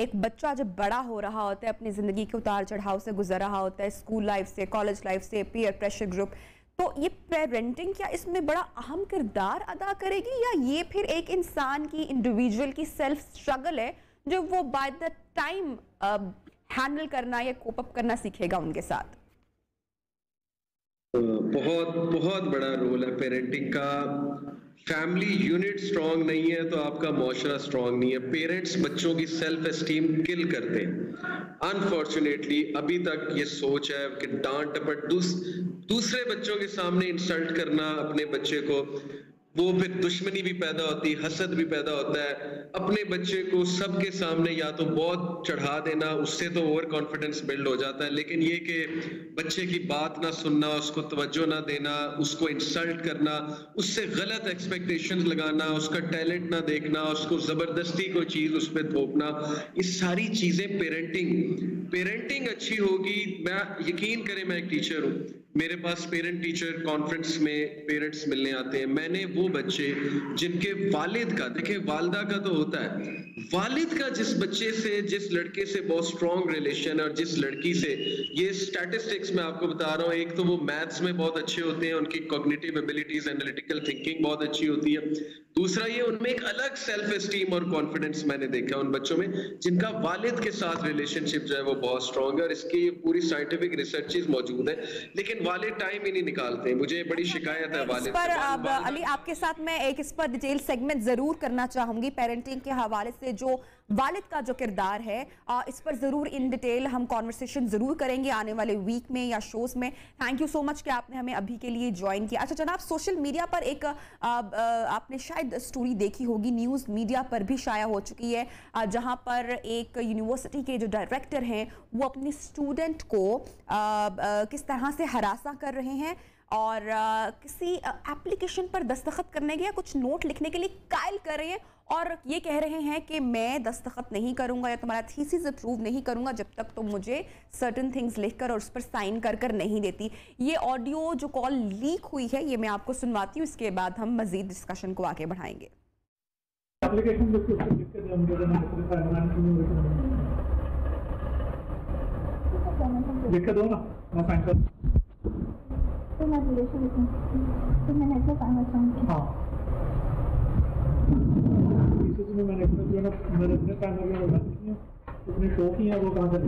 एक बच्चा जब बड़ा हो रहा होता है, अपनी ज़िंदगी के उतार चढ़ाव से गुजर रहा होता है, स्कूल लाइफ से, कॉलेज लाइफ से, पीयर प्रेशर ग्रुप, तो ये पेरेंटिंग क्या इसमें बड़ा अहम किरदार अदा करेगी या ये फिर एक इंसान की, इंडिविजुअल की सेल्फ स्ट्रगल है जो वो बाय द टाइम हैंडल करना या कोप अप करना सीखेगा उनके साथ? बहुत बहुत बड़ा रोल है पेरेंटिंग का। फैमिली यूनिट स्ट्रांग नहीं है तो आपका मुआशरा स्ट्रांग नहीं है। पेरेंट्स बच्चों की सेल्फ एस्टीम किल करते हैं। अनफॉर्चुनेटली अभी तक ये सोच है कि डांट डपट दूसरे बच्चों के सामने इंसल्ट करना अपने बच्चे को, वो फिर दुश्मनी भी पैदा होती है, हसद भी पैदा होता है। अपने बच्चे को सबके सामने या तो बहुत चढ़ा देना, उससे तो ओवर कॉन्फिडेंस बिल्ड हो जाता है, लेकिन ये कि बच्चे की बात ना सुनना, उसको तवज्जो ना देना, उसको इंसल्ट करना, उससे गलत एक्सपेक्टेशंस लगाना, उसका टैलेंट ना देखना, उसको जबरदस्ती कोई चीज उस पर थोपना, ये सारी चीजें पेरेंटिंग अच्छी होगी। मैं यकीन करें, मैं एक टीचर हूँ, मेरे पास पेरेंट टीचर कॉन्फ्रेंस में पेरेंट्स मिलने आते हैं। मैंने वो बच्चे जिनके वालिद का, देखिए वालदा का तो होता है, वालिद का जिस बच्चे से, जिस लड़के से बहुत स्ट्रॉन्ग रिलेशन है और जिस लड़की से, ये स्टैटिस्टिक्स मैं आपको बता रहा हूँ, एक तो वो मैथ्स में बहुत अच्छे होते हैं, उनकी कॉग्निटिव एबिलिटीज, एनालिटिकल थिंकिंग बहुत अच्छी होती है। दूसरा ये उनमें एक अलग सेल्फ एस्टीम और कॉन्फिडेंस मैंने देखा उन बच्चों में जिनका वालिद के साथ रिलेशनशिप जो है वो बहुत स्ट्रॉन्ग है, और इसकी पूरी साइंटिफिक रिसर्चेस मौजूद है, लेकिन वालिद टाइम ही नहीं निकालते। मुझे बड़ी शिकायत है वालिद पर अली आपके साथ मैं एक इस पर डिटेल सेगमेंट जरूर करना चाहूंगी। पेरेंटिंग के हवाले से जो वालिद का जो किरदार है, इस पर ज़रूर इन डिटेल हम कॉन्वर्सेशन ज़रूर करेंगे आने वाले वीक में या शोज़ में। थैंक यू सो मच कि आपने हमें अभी के लिए ज्वाइन किया। अच्छा जनाब, सोशल मीडिया पर एक आपने शायद स्टोरी देखी होगी, न्यूज़ मीडिया पर भी शाया हो चुकी है, जहां पर एक यूनिवर्सिटी के जो डायरेक्टर हैं वो अपने स्टूडेंट को किस तरह से हरासा कर रहे हैं और किसी एप्लीकेशन पर दस्तखत करने के या कुछ नोट लिखने के लिए कायल कर रहे हैं और ये कह रहे हैं कि मैं दस्तखत नहीं करूंगा या तुम्हारा थीसिस अप्रूव नहीं करूंगा जब तक तुम मुझे सर्टन थिंग्स लिखकर और उस पर साइन कर नहीं देती। ये ऑडियो जो कॉल लीक हुई है ये मैं आपको सुनवाती हूँ, इसके बाद हम मजीद डिस्कशन को आगे बढ़ाएंगे। तो मैं रिलेशन तो मैंने ऐसा पाना चाहूँगी। हाँ इसमें मैंने अपने काम अपने शो की है वो कहाँ से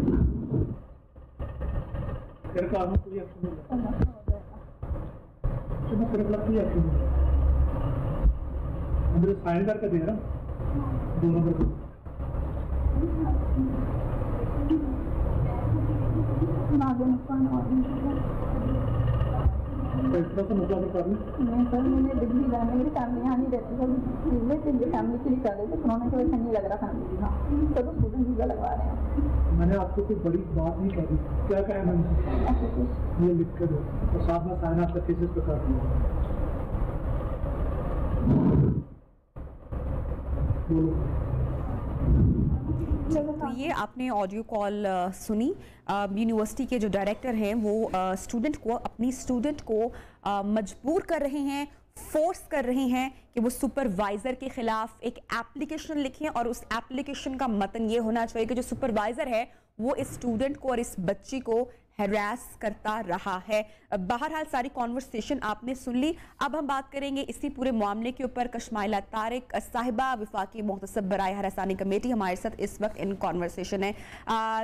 तेरे कार में कोई एक्शन नहीं मैं तेरे कोई एक्शन नहीं मुझे साइन करके दे रहा 2 नंबर को नहीं सर, मैंने डिग्री जाने मेरी फैमिली यहाँ नहीं रहती सर, फैमिली के लिए कर रहे थे, कोरोना की वजह से नहीं लग रहा फैमिली हाँ तो स्टूडेंट वीज़ा लगवा रहे हैं। मैंने आपको कोई बड़ी बात नहीं करी, क्या कहा मैंने ये लिख कर दो तो साथ में साइन आपका थीसिस पे कर दिया। तो ये आपने ऑडियो कॉल सुनी। यूनिवर्सिटी के जो डायरेक्टर हैं वो अपनी स्टूडेंट को मजबूर कर रहे हैं, फोर्स कर रहे हैं कि वो सुपरवाइज़र के ख़िलाफ़ एक एप्लीकेशन लिखें और उस एप्लीकेशन का मतन ये होना चाहिए कि जो सुपरवाइज़र है वो इस स्टूडेंट को और इस बच्ची को हैरास करता रहा है। बहरहाल सारी कॉन्वर्सेशन आपने सुन ली। अब हम बात करेंगे इसी पूरे मामले के ऊपर। कशमाइला तारिक साहिबा, वफाकी मोहतसब बराए हरासानी कमेटी, हमारे साथ इस वक्त इन कॉन्वर्सेशन है।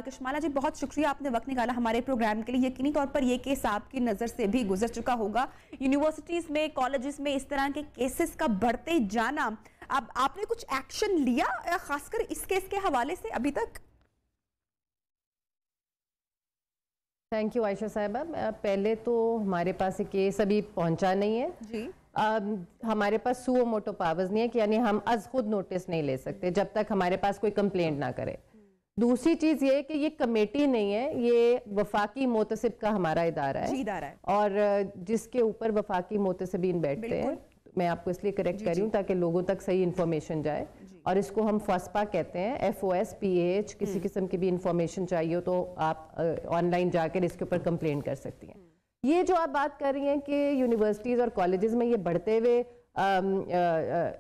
कशमाइला जी, बहुत शुक्रिया आपने वक्त निकाला हमारे प्रोग्राम के लिए। यकीनी तौर पर यह केस आपकी नज़र से भी गुजर चुका होगा। यूनिवर्सिटीज़ में, कॉलेजेस में इस तरह के केसेस का बढ़ते जाना, अब आपने कुछ एक्शन लिया खासकर इस केस के हवाले से अभी तक? थैंक यू आयशा साहिबा। पहले तो हमारे पास ये केस अभी पहुंचा नहीं है जी। हमारे पास सुओ मोटो पावर्स नहीं है कि यानी हम अज खुद नोटिस नहीं ले सकते जब तक हमारे पास कोई कंप्लेंट ना करे। दूसरी चीज़ ये कि ये कमेटी नहीं है, ये वफाकी मोतसिब का हमारा इदारा है और जिसके ऊपर वफाकी मोतसिबीन बैठते हैं। मैं आपको इसलिए करेक्ट कर रही हूँ ताकि लोगों तक सही इन्फॉर्मेशन जाए। और इसको हम FOSPA कहते हैं, FOSPAH। किसी किस्म की भी इंफॉर्मेशन चाहिए तो आप ऑनलाइन जाकर इसके ऊपर कंप्लेंट कर सकती हैं। ये जो आप बात कर रही हैं कि यूनिवर्सिटीज़ और कॉलेजेस में ये बढ़ते हुए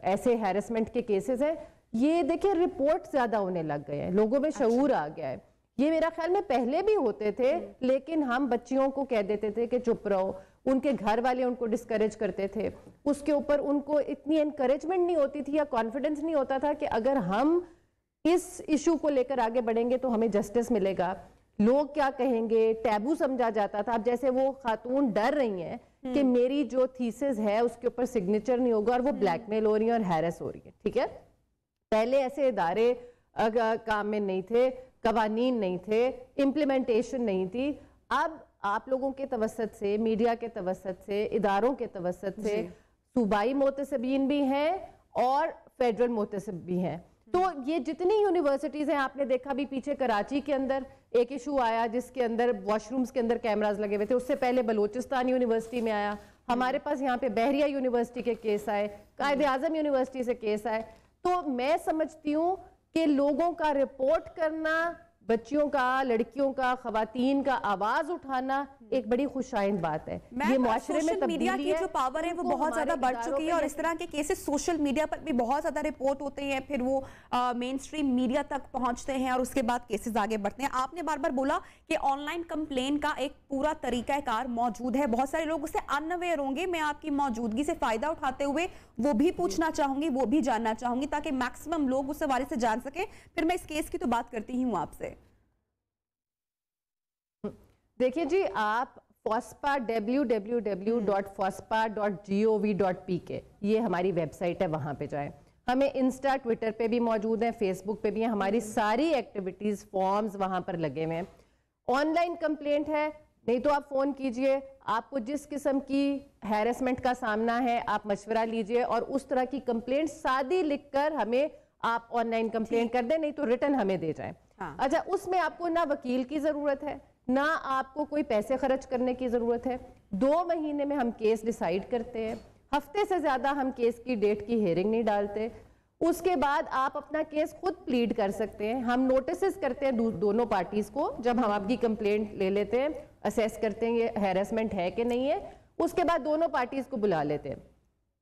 ऐसे हैरेसमेंट के केसेस हैं, ये देखिए रिपोर्ट ज़्यादा होने लग गए हैं, लोगों में शऊर आ गया है। ये मेरा ख्याल में पहले भी होते थे, लेकिन हम बच्चियों को कह देते थे कि चुप रहो, उनके घर वाले उनको डिस्करेज करते थे, उसके ऊपर उनको इतनी एनकरेजमेंट नहीं होती थी या कॉन्फिडेंस नहीं होता था कि अगर हम इस इशू को लेकर आगे बढ़ेंगे तो हमें जस्टिस मिलेगा। लोग क्या कहेंगे, टैबू समझा जाता था। अब जैसे वो खातून डर रही हैं कि मेरी जो थीसिस है उसके ऊपर सिग्नेचर नहीं होगा और वो ब्लैकमेल हो रही है और हैरेस हो रही है। ठीक है, पहले ऐसे इदारे काम में नहीं थे, कवानीन नहीं थे, इम्प्लीमेंटेशन नहीं थी। अब आप लोगों के तवसत से, मीडिया के तवसत से, इदारों के तवसत से सूबाई मोतसबीन भी हैं और फेडरल मोतसब भी हैं। तो ये जितनी यूनिवर्सिटीज़ हैं, आपने देखा भी पीछे कराची के अंदर एक इशू आया जिसके अंदर वॉशरूम्स के अंदर कैमरास लगे हुए थे। उससे पहले बलूचिस्तान यूनिवर्सिटी में आया, हमारे पास यहाँ पे बहरिया यूनिवर्सिटी के केस आए, कायद आज़म यूनिवर्सिटी से केस आए। तो मैं समझती हूँ कि लोगों का रिपोर्ट करना, बच्चियों का, लड़कियों का, खवातीन का आवाज उठाना एक बड़ी खुशाइंद बात है। ये मुआशरे में मीडिया की जो पावर है वो बहुत ज्यादा बढ़ चुकी है और इस तरह के केसेस सोशल मीडिया पर भी बहुत ज्यादा रिपोर्ट होते हैं, फिर वो मेन स्ट्रीम मीडिया तक पहुंचते हैं और उसके बाद केसेस आगे बढ़ते हैं। आपने बार बार बोला कि ऑनलाइन कंप्लेन का एक पूरा तरीकाकार मौजूद है, बहुत सारे लोग उससे अनअवेयर होंगे। मैं आपकी मौजूदगी से फायदा उठाते हुए वो भी पूछना चाहूंगी, वो भी जानना चाहूंगी ताकि मैक्सिमम लोग उस हवाले से जान सके। फिर मैं इस केस की तो बात करती ही हूँ आपसे। देखिए जी, आप FOSPA www.fospa.gov.pk ये हमारी वेबसाइट है, वहाँ पे जाएं। हमें इंस्टा, ट्विटर पे भी मौजूद है, फेसबुक पे भी है। हमारी सारी एक्टिविटीज़, फॉर्म्स वहाँ पर लगे हुए हैं। ऑनलाइन कंप्लेंट है, नहीं तो आप फ़ोन कीजिए। आपको जिस किस्म की हैरेसमेंट का सामना है आप मशवरा लीजिए और उस तरह की कंप्लेंट सादी लिख कर हमें आप ऑनलाइन कंप्लेंट कर दें, नहीं तो रिटर्न हमें दे जाएं। अच्छा, उसमें आपको ना वकील की ज़रूरत है, ना आपको कोई पैसे खर्च करने की ज़रूरत है। 2 महीने में हम केस डिसाइड करते हैं, हफ्ते से ज़्यादा हम केस की डेट की हेयरिंग नहीं डालते। उसके बाद आप अपना केस खुद प्लीड कर सकते हैं। हम नोटिस करते हैं दोनों पार्टीज़ को, जब हम आपकी कंप्लेंट ले लेते हैं, असेस करते हैं ये हैरेसमेंट है कि नहीं है। उसके बाद दोनों पार्टीज़ को बुला लेते हैं।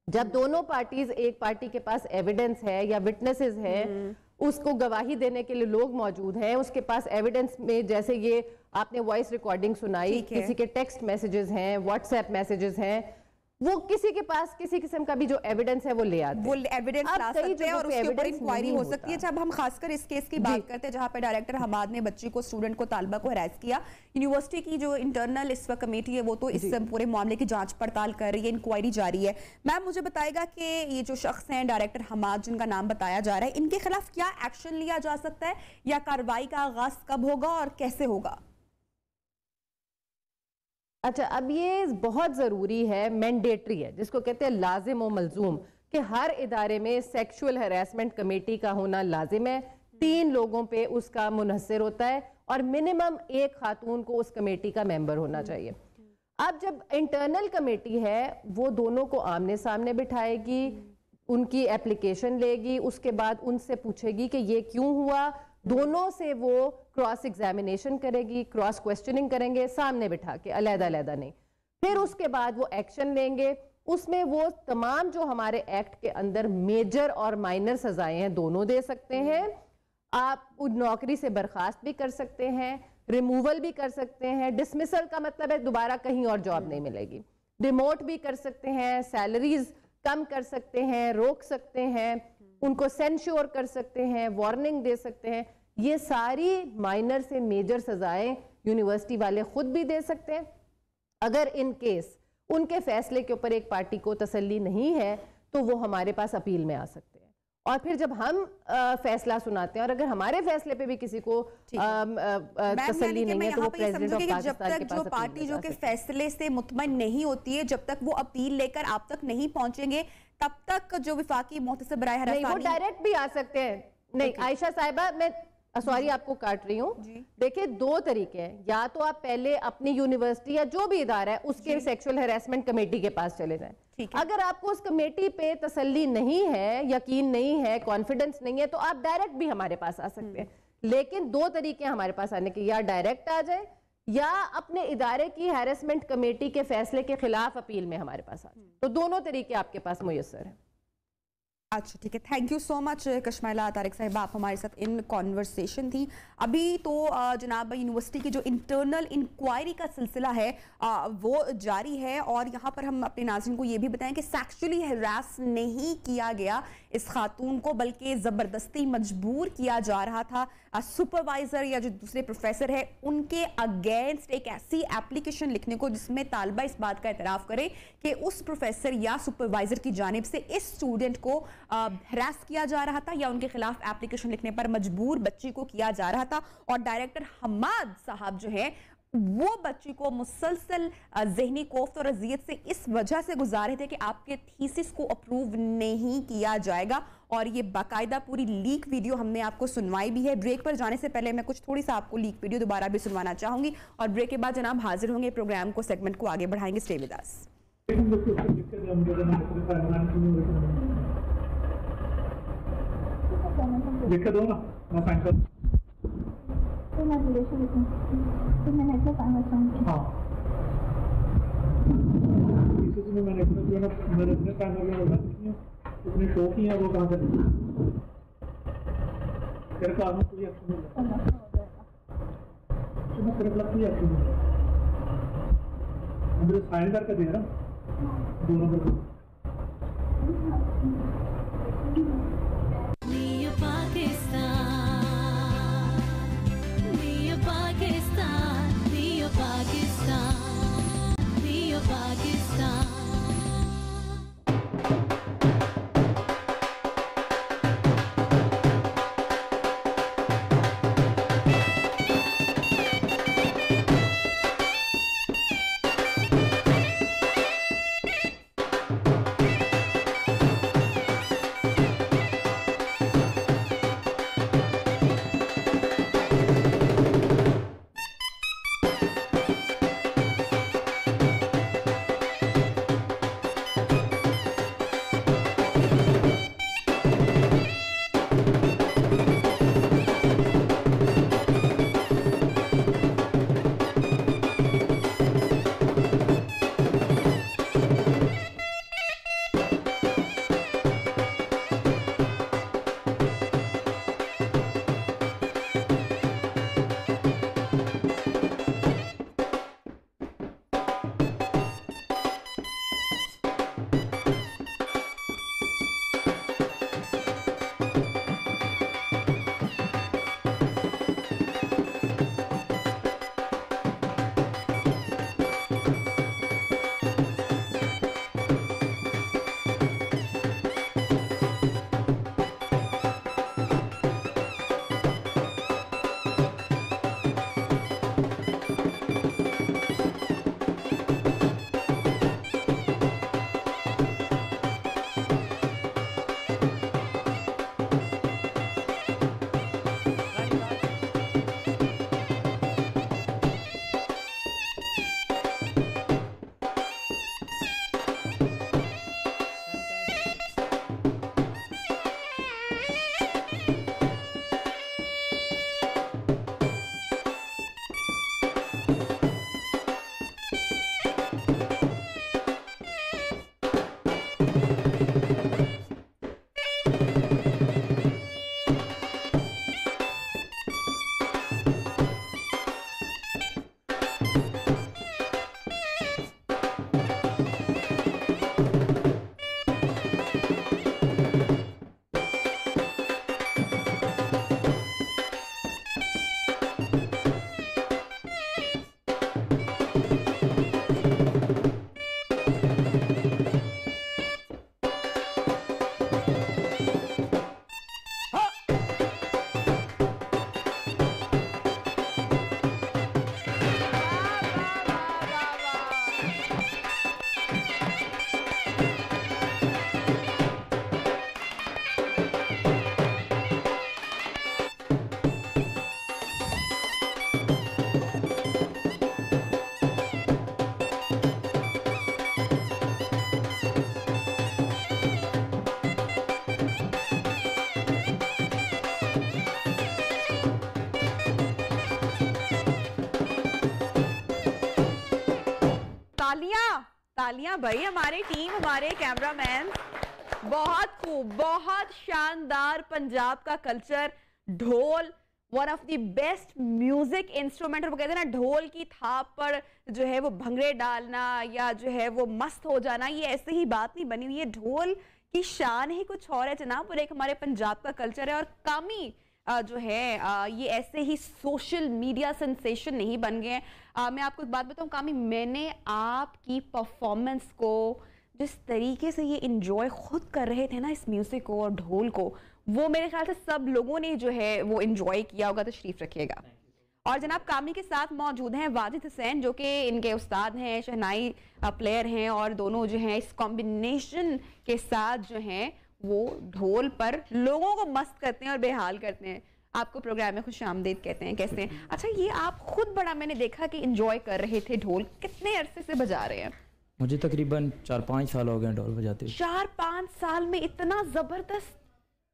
जब दोनों पार्टीज़, एक पार्टी के पास एविडेंस है या विटनेसेस है, उसको गवाही देने के लिए लोग मौजूद हैं, उसके पास एविडेंस में जैसे ये आपने वॉइस रिकॉर्डिंग सुनाई, किसी के टेक्स्ट मैसेजेस हैं, व्हाट्सएप मैसेजेस हैं, वो किसी के पास किसी किस्म का भी जो एविडेंस है वो ले आते हैं, वो एविडेंस ला सकते हैं और उसके ऊपर इंक्वायरी हो सकती है। जब हम खासकर इस केस की बात करते हैं जहां पे डायरेक्टर हमाद ने बच्ची को, स्टूडेंट को, तालिबा को हरास किया, यूनिवर्सिटी की जो इंटरनल इस वक्त कमेटी है वो तो इस पूरे मामले की जांच पड़ताल कर रही है, इंक्वायरी जारी है। मैम मुझे बताएगा कि ये जो शख्स हैं डायरेक्टर हमाद जिनका नाम बताया जा रहा है, इनके खिलाफ क्या एक्शन लिया जा सकता है या कार्रवाई का आगाज कब होगा और कैसे होगा? अच्छा, अब ये बहुत ज़रूरी है, मैंडेटरी है, जिसको कहते हैं लाजिम और मलजूम, कि हर इदारे में सेक्सुअल हैरेसमेंट कमेटी का होना लाजिम है। 3 लोगों पे उसका मुनहसर होता है और मिनिमम 1 खातून को उस कमेटी का मेंबर होना चाहिए। अब जब इंटरनल कमेटी है वो दोनों को आमने सामने बिठाएगी, उनकी एप्लीकेशन लेगी, उसके बाद उनसे पूछेगी कि ये क्यों हुआ, दोनों से वो क्रॉस एग्जामिनेशन करेगी, क्रॉस क्वेश्चनिंग करेंगे सामने बिठा के, अलग-अलग नहीं। फिर उसके बाद वो एक्शन लेंगे। उसमें वो तमाम जो हमारे एक्ट के अंदर मेजर और माइनर सजाएं हैं दोनों दे सकते हैं। आप नौकरी से बर्खास्त भी कर सकते हैं, रिमूवल भी कर सकते हैं, डिसमिसल का मतलब है दोबारा कहीं और जॉब नहीं मिलेगी, डिमोट भी कर सकते हैं, सैलरीज कम कर सकते हैं, रोक सकते हैं, उनको सेंश्योर कर सकते हैं, वार्निंग दे सकते हैं। ये सारी माइनर से मेजर सजाएं यूनिवर्सिटी वाले खुद भी दे सकते हैं। अगर इन केस उनके फैसले के ऊपर एक पार्टी को तसल्ली नहीं है तो वो हमारे पास अपील में आ सकते हैं, और फिर जब हम फैसला सुनाते हैं और अगर हमारे फैसले पे भी किसी को तसल्ली नहीं है तो वो प्रेसिडेंट ऑफ पाकिस्तान के पास जो पार्टी जो के फैसले से मुतमईन नहीं होती है, जब तक वो अपील लेकर आप तक नहीं पहुंचेंगे तब तक जो विफाकी मोहतसिब बराए हरासानी वो डायरेक्ट भी आ सकते हैं। नहीं आयशा साहिबा, मैं सॉरी आपको काट रही हूँ, देखिए दो तरीके हैं, या तो आप पहले अपनी यूनिवर्सिटी या जो भी इदारा है उसके सेक्सुअल हैरेसमेंट कमेटी के पास चले जाएं। अगर आपको उस कमेटी पे तसल्ली नहीं है, यकीन नहीं है, कॉन्फिडेंस नहीं है, तो आप डायरेक्ट भी हमारे पास आ सकते हैं। लेकिन दो तरीके हैं हमारे पास आने के, या डायरेक्ट आ जाए या अपने इदारे की हैरेसमेंट कमेटी के फैसले के खिलाफ अपील में हमारे पास आ जाए। तो दोनों तरीके आपके पास मुयस्सर है। अच्छा ठीक है, thank you so much Kashmaila Tariq साहिबा, आप हमारे साथ इन कॉन्वर्सेशन थी। अभी तो जनाब यूनिवर्सिटी की जो इंटरनल इंक्वायरी का सिलसिला है वो जारी है, और यहाँ पर हम अपने नाज़रीन को ये भी बताएं कि सेक्सुअली हरास नहीं किया गया इस खातून को, बल्कि ज़बरदस्ती मजबूर किया जा रहा था। सुपरवाइज़र या जो दूसरे प्रोफेसर है उनके अगेंस्ट एक ऐसी एप्लीकेशन लिखने को जिसमें तालबा इस बात का एतराफ़ करे कि उस प्रोफेसर या सुपरवाइज़र की जानिब से इस स्टूडेंट को हरास किया जा रहा था या उनके खिलाफ एप्लीकेशन लिखने पर मजबूर बच्ची को किया जा रहा था। और डायरेक्टर हमाद साहब जो है वो बच्ची को मुसलसल ज़हनी कोफ्त और अजियत से इस वजह से गुजार रहे थे कि आपके थीसिस को अप्रूव नहीं किया जाएगा, और ये बाकायदा पूरी लीक वीडियो हमने आपको सुनवाई भी है। ब्रेक पर जाने से पहले मैं कुछ थोड़ी सा आपको लीक वीडियो दोबारा भी सुनवाना चाहूंगी, और ब्रेक के बाद जनाब हाजिर होंगे, प्रोग्राम को सेगमेंट को आगे बढ़ाएंगे। Stay with us. दिक्कत हो ना मैं साइन कर तो मैं रिलेशन तो मैंने ऐसा साइन चाहूँगी। हाँ इसी में मैंने अपना जो है ना मैंने अपने साइन वगैरह बना दी हैं, अपने शो की हैं, वो कहाँ से तेरे कार में कोई एक्शन नहीं है तो मैं तेरे खिलाफ कोई एक्शन नहीं है, मुझे साइन करके दे रहा दोनों को। तालियां भाई, हमारी टीम, हमारे कैमरामैन। बहुत खूब, बहुत शानदार। पंजाब का कल्चर, ढोल one of the best music instrument. और वो कहते हैं ना, ढोल की थाप पर जो है वो भंगड़े डालना या जो है वो मस्त हो जाना, ये ऐसे ही बात नहीं बनी हुई है। ढोल की शान ही कुछ और है जनाब, और एक हमारे पंजाब का कल्चर है। और कामी जो है ये ऐसे ही सोशल मीडिया सेंसेशन नहीं बन गए हैं। मैं आपको एक बात बताऊं कामी, मैंने आपकी परफॉर्मेंस को जिस तरीके से ये इंजॉय खुद कर रहे थे ना इस म्यूजिक को और ढोल को, वो मेरे ख्याल से सब लोगों ने जो है वो इंजॉय किया होगा। तो शरीफ रखिएगा। और जनाब कामी के साथ मौजूद हैं वाजिद हुसैन, जो कि इनके उस्ताद हैं, शहनाई प्लेयर हैं, और दोनों जो हैं इस कॉम्बिनेशन के साथ जो हैं वो ढोल पर लोगों को मस्त करते हैं और बेहाल करते हैं। आपको प्रोग्राम में खुश आमदीद कहते हैं, कैसे हैं? अच्छा, ये आप खुद बड़ा मैंने देखा कि इंजॉय कर रहे थे ढोल, कितने अरसे से बजा रहे हैं? मुझे तकरीबन 4-5 साल हो गए ढोल बजाते हुए। 4-5 साल में इतना जबरदस्त?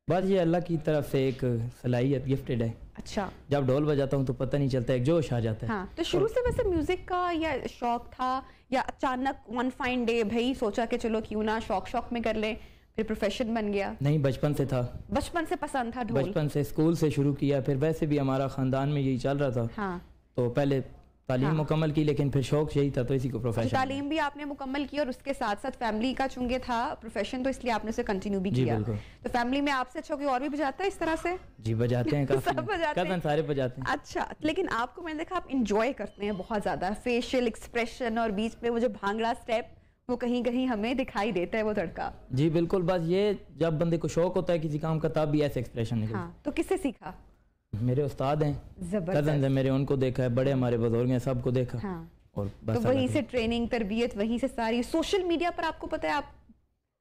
बस ये अल्लाह की तरफ से एक सलाहियत गिफ्टेड है। अच्छा, जब ढोल बजाता हूँ तो पता नहीं चलता, एक जोश आ जाता है। हाँ, तो शुरू से वैसे म्यूजिक का या शौक था, या अचानक वन फाइन डे भाई सोचा कि चलो क्यों ना शौक में कर ले, फिर प्रोफेशन बन गया? नहीं, बचपन से था। बचपन से पसंद था ढोल? बचपन से, स्कूल से शुरू किया, फिर वैसे भी हमारा खानदान में यही चल रहा था। हाँ। तो पहले तालीम मुकम्मल की, लेकिन फिर शौक यही था तो इसी को प्रोफेशन। तालीम भी आपने मुकम्मल की और उसके साथ साथ फैमिली का चूंकि था प्रोफेशन, तो इसलिए आपने उसे कंटिन्यू भी किया। तो फैमिली में आपसे अच्छा कोई और भी बजाता है इस तरह से? जी बजाते हैं, काफी कजन सारे बजाते हैं। अच्छा, लेकिन आपको मैंने देखा आप इंजॉय करते हैं बहुत ज्यादा, फेशियल एक्सप्रेशन और बीच में वो जो भांगड़ा स्टेप, वो कहीं कहीं हमें दिखाई देता है वो तड़का। जी बिल्कुल, बस ये जब बंदे को शौक होता है किसी काम का तब भी ऐसे एक्सप्रेशन निकलता है। हाँ, तो किससे सीखा? मेरे उस्ताद हैं, कजन है मेरे, उनको देखा है, बड़े हमारे बुजुर्ग हैं, सबको देखा। हाँ। और बस तो वहीं से ट्रेनिंग, तरबियत वहीं से सारी। सोशल मीडिया पर आपको पता है, आप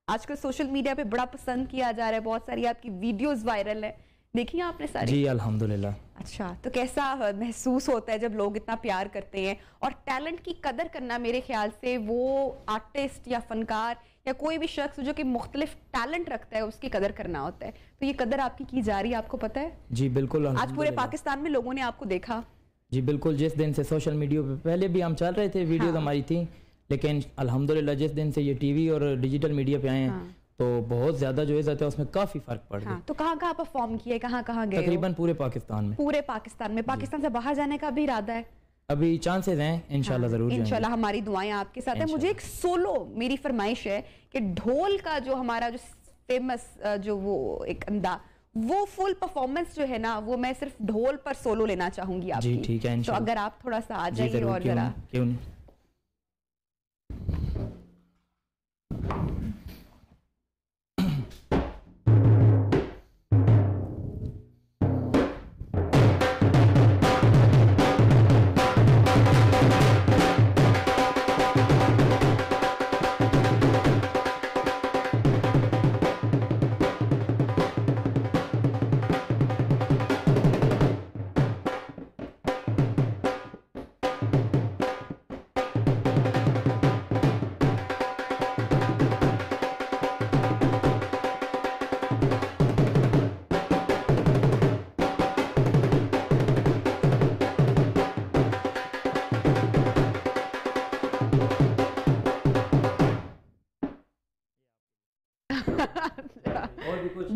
आजकल सोशल मीडिया पे बड़ा पसंद किया जा रहा है, बहुत सारी आपकी वीडियोस वायरल है, देखी आपने सारी? जी अल्हम्दुलिल्लाह। अच्छा, तो कैसा महसूस होता है जब लोग इतना प्यार करते हैं? और टैलेंट की कदर करना, मेरे ख्याल से वो आर्टिस्ट या फनकार या कोई भी शख्स जो कि मुख्तलिफ टैलेंट रखता है उसकी कदर करना होता है, तो ये कदर आपकी की जा रही है, आपको पता है? जी बिल्कुल। आज पूरे पाकिस्तान में लोगों ने आपको देखा। जी बिल्कुल, जिस दिन से सोशल मीडिया पे, पहले भी हम चल रहे थे, वीडियो हमारी थी, लेकिन अल्हम्दुलिल्लाह जिस दिन से ये टीवी और डिजिटल मीडिया पे आए हैं, तो बहुत ज्यादा जो इज्जत है उसमें काफी फर्क पड़ गया। तो कहाँ कहाँ परफॉर्म किए, कहाँ कहाँ गए? तकरीबन पूरे पाकिस्तान में। पूरे पाकिस्तान में? पाकिस्तान से बाहर जाने का भी इरादा है? अभी चांसेस हैं, इंशाल्लाह जरूर जाएंगे। इंशाल्लाह, हमारी दुआएं आपके साथ हैं। मुझे एक सोलो, मेरी फरमाइश है कि ढोल का जो हमारा जो फेमस जो वो एक अंदा, वो फुल परफॉर्मेंस जो है ना, वो मैं सिर्फ ढोल पर सोलो लेना चाहूंगी आपकी। जी ठीक है, तो अगर आप थोड़ा सा आ जाइए और जरा। क्यों नहीं।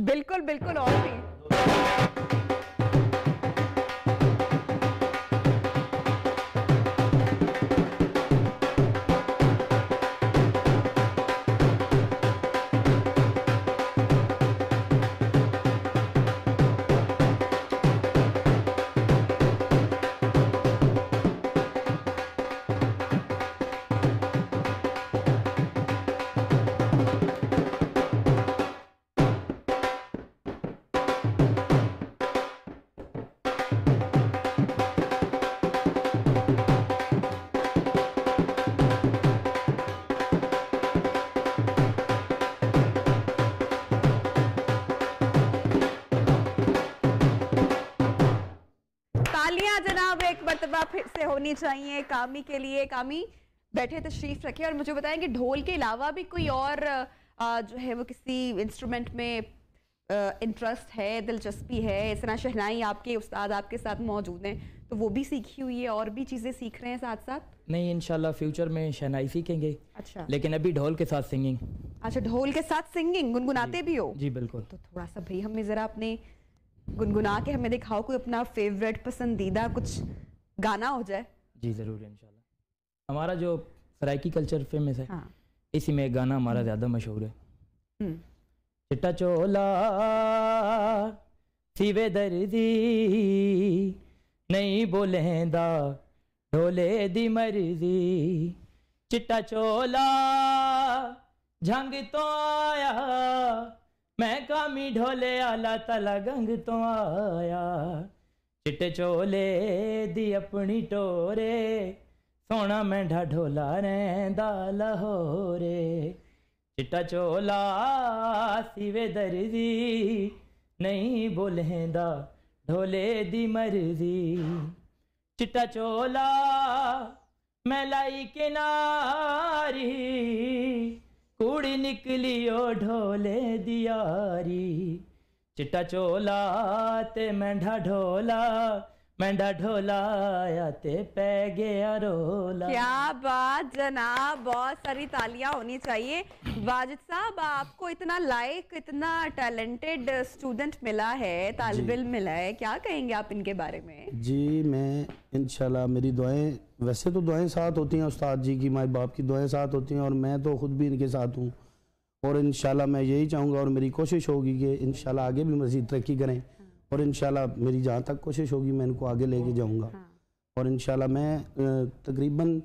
बिल्कुल बिल्कुल, और भी फिर से होनी चाहिए कामी के लिए। कामी बैठे तशरीफ रखे और मुझे बताएं कि ढोल के अलावा भी कोई और जो है वो किसी इंस्ट्रूमेंट में इंटरेस्ट है, दिलचस्पी है? इस तरह शहनाई आपके उस्ताद आपके साथ मौजूद हैं, तो वो भी सीखी हुई है और भी चीज़ें सीख रहे हैं साथ साथ? नहीं, इंशाल्लाह फ्यूचर में शहनाई सीखेंगे। अच्छा, लेकिन अभी ढोल के साथ सिंगिंग। अच्छा, ढोल के साथ सिंगिंग, गुनगुनाते भी हो? जी बिल्कुल। तो थोड़ा सा भाई हमें ज़रा अपने गुनगुना के हमें दिखाओ, कोई अपना फेवरेट पसंदीदा कुछ गाना हो जाए। जी ज़रूर इंशाल्लाह। हमारा जो सराइकी कल्चर फेमस है, हाँ। इसी में एक गाना हमारा ज़्यादा मशहूर है। चिट्टा चोला सीवे दर्दी नहीं बोलेंदा ढोले दी मर्जी, चिट्टा चोला झंग तो आया मैं कामी ढोले आला तला गंग तो आया, चिट्टे चोले दी अपनी टोरे सोना मैंढा ढोला रैंदा लाहौरे, चिट्टा चोला सीवे दर्दी नहीं बोलेंदा ढोले दी मर्जी, चिट्टा चोला मैं लाई किनारी कुड़ी निकली ओ ढोले दियारी, चिट्टा चोला ते मेंढा ढोला मेंढा ढोला आया ते पै गया रोला। क्या बात जनाब, बहुत सारी तालियां होनी चाहिए। वाजिद साहब, आपको इतना लाइक, इतना टैलेंटेड स्टूडेंट मिला है, तालिब इल्म मिला है, क्या कहेंगे आप इनके बारे में? जी मैं इंशाल्लाह, मेरी दुआएं, वैसे तो दुआएं साथ होती हैं उस्ताद जी की, माँ बाप की दुआएं साथ होती हैं और मैं तो ख़ुद भी इनके साथ हूँ और इंशाल्लाह मैं यही चाहूँगा और मेरी कोशिश होगी कि इंशाल्लाह आगे भी मज़ीद तरक्की करें और इंशाल्लाह मेरी जहाँ तक कोशिश होगी मैं इनको आगे लेके जाऊँगा। और इंशाल्लाह मैं तकरीबन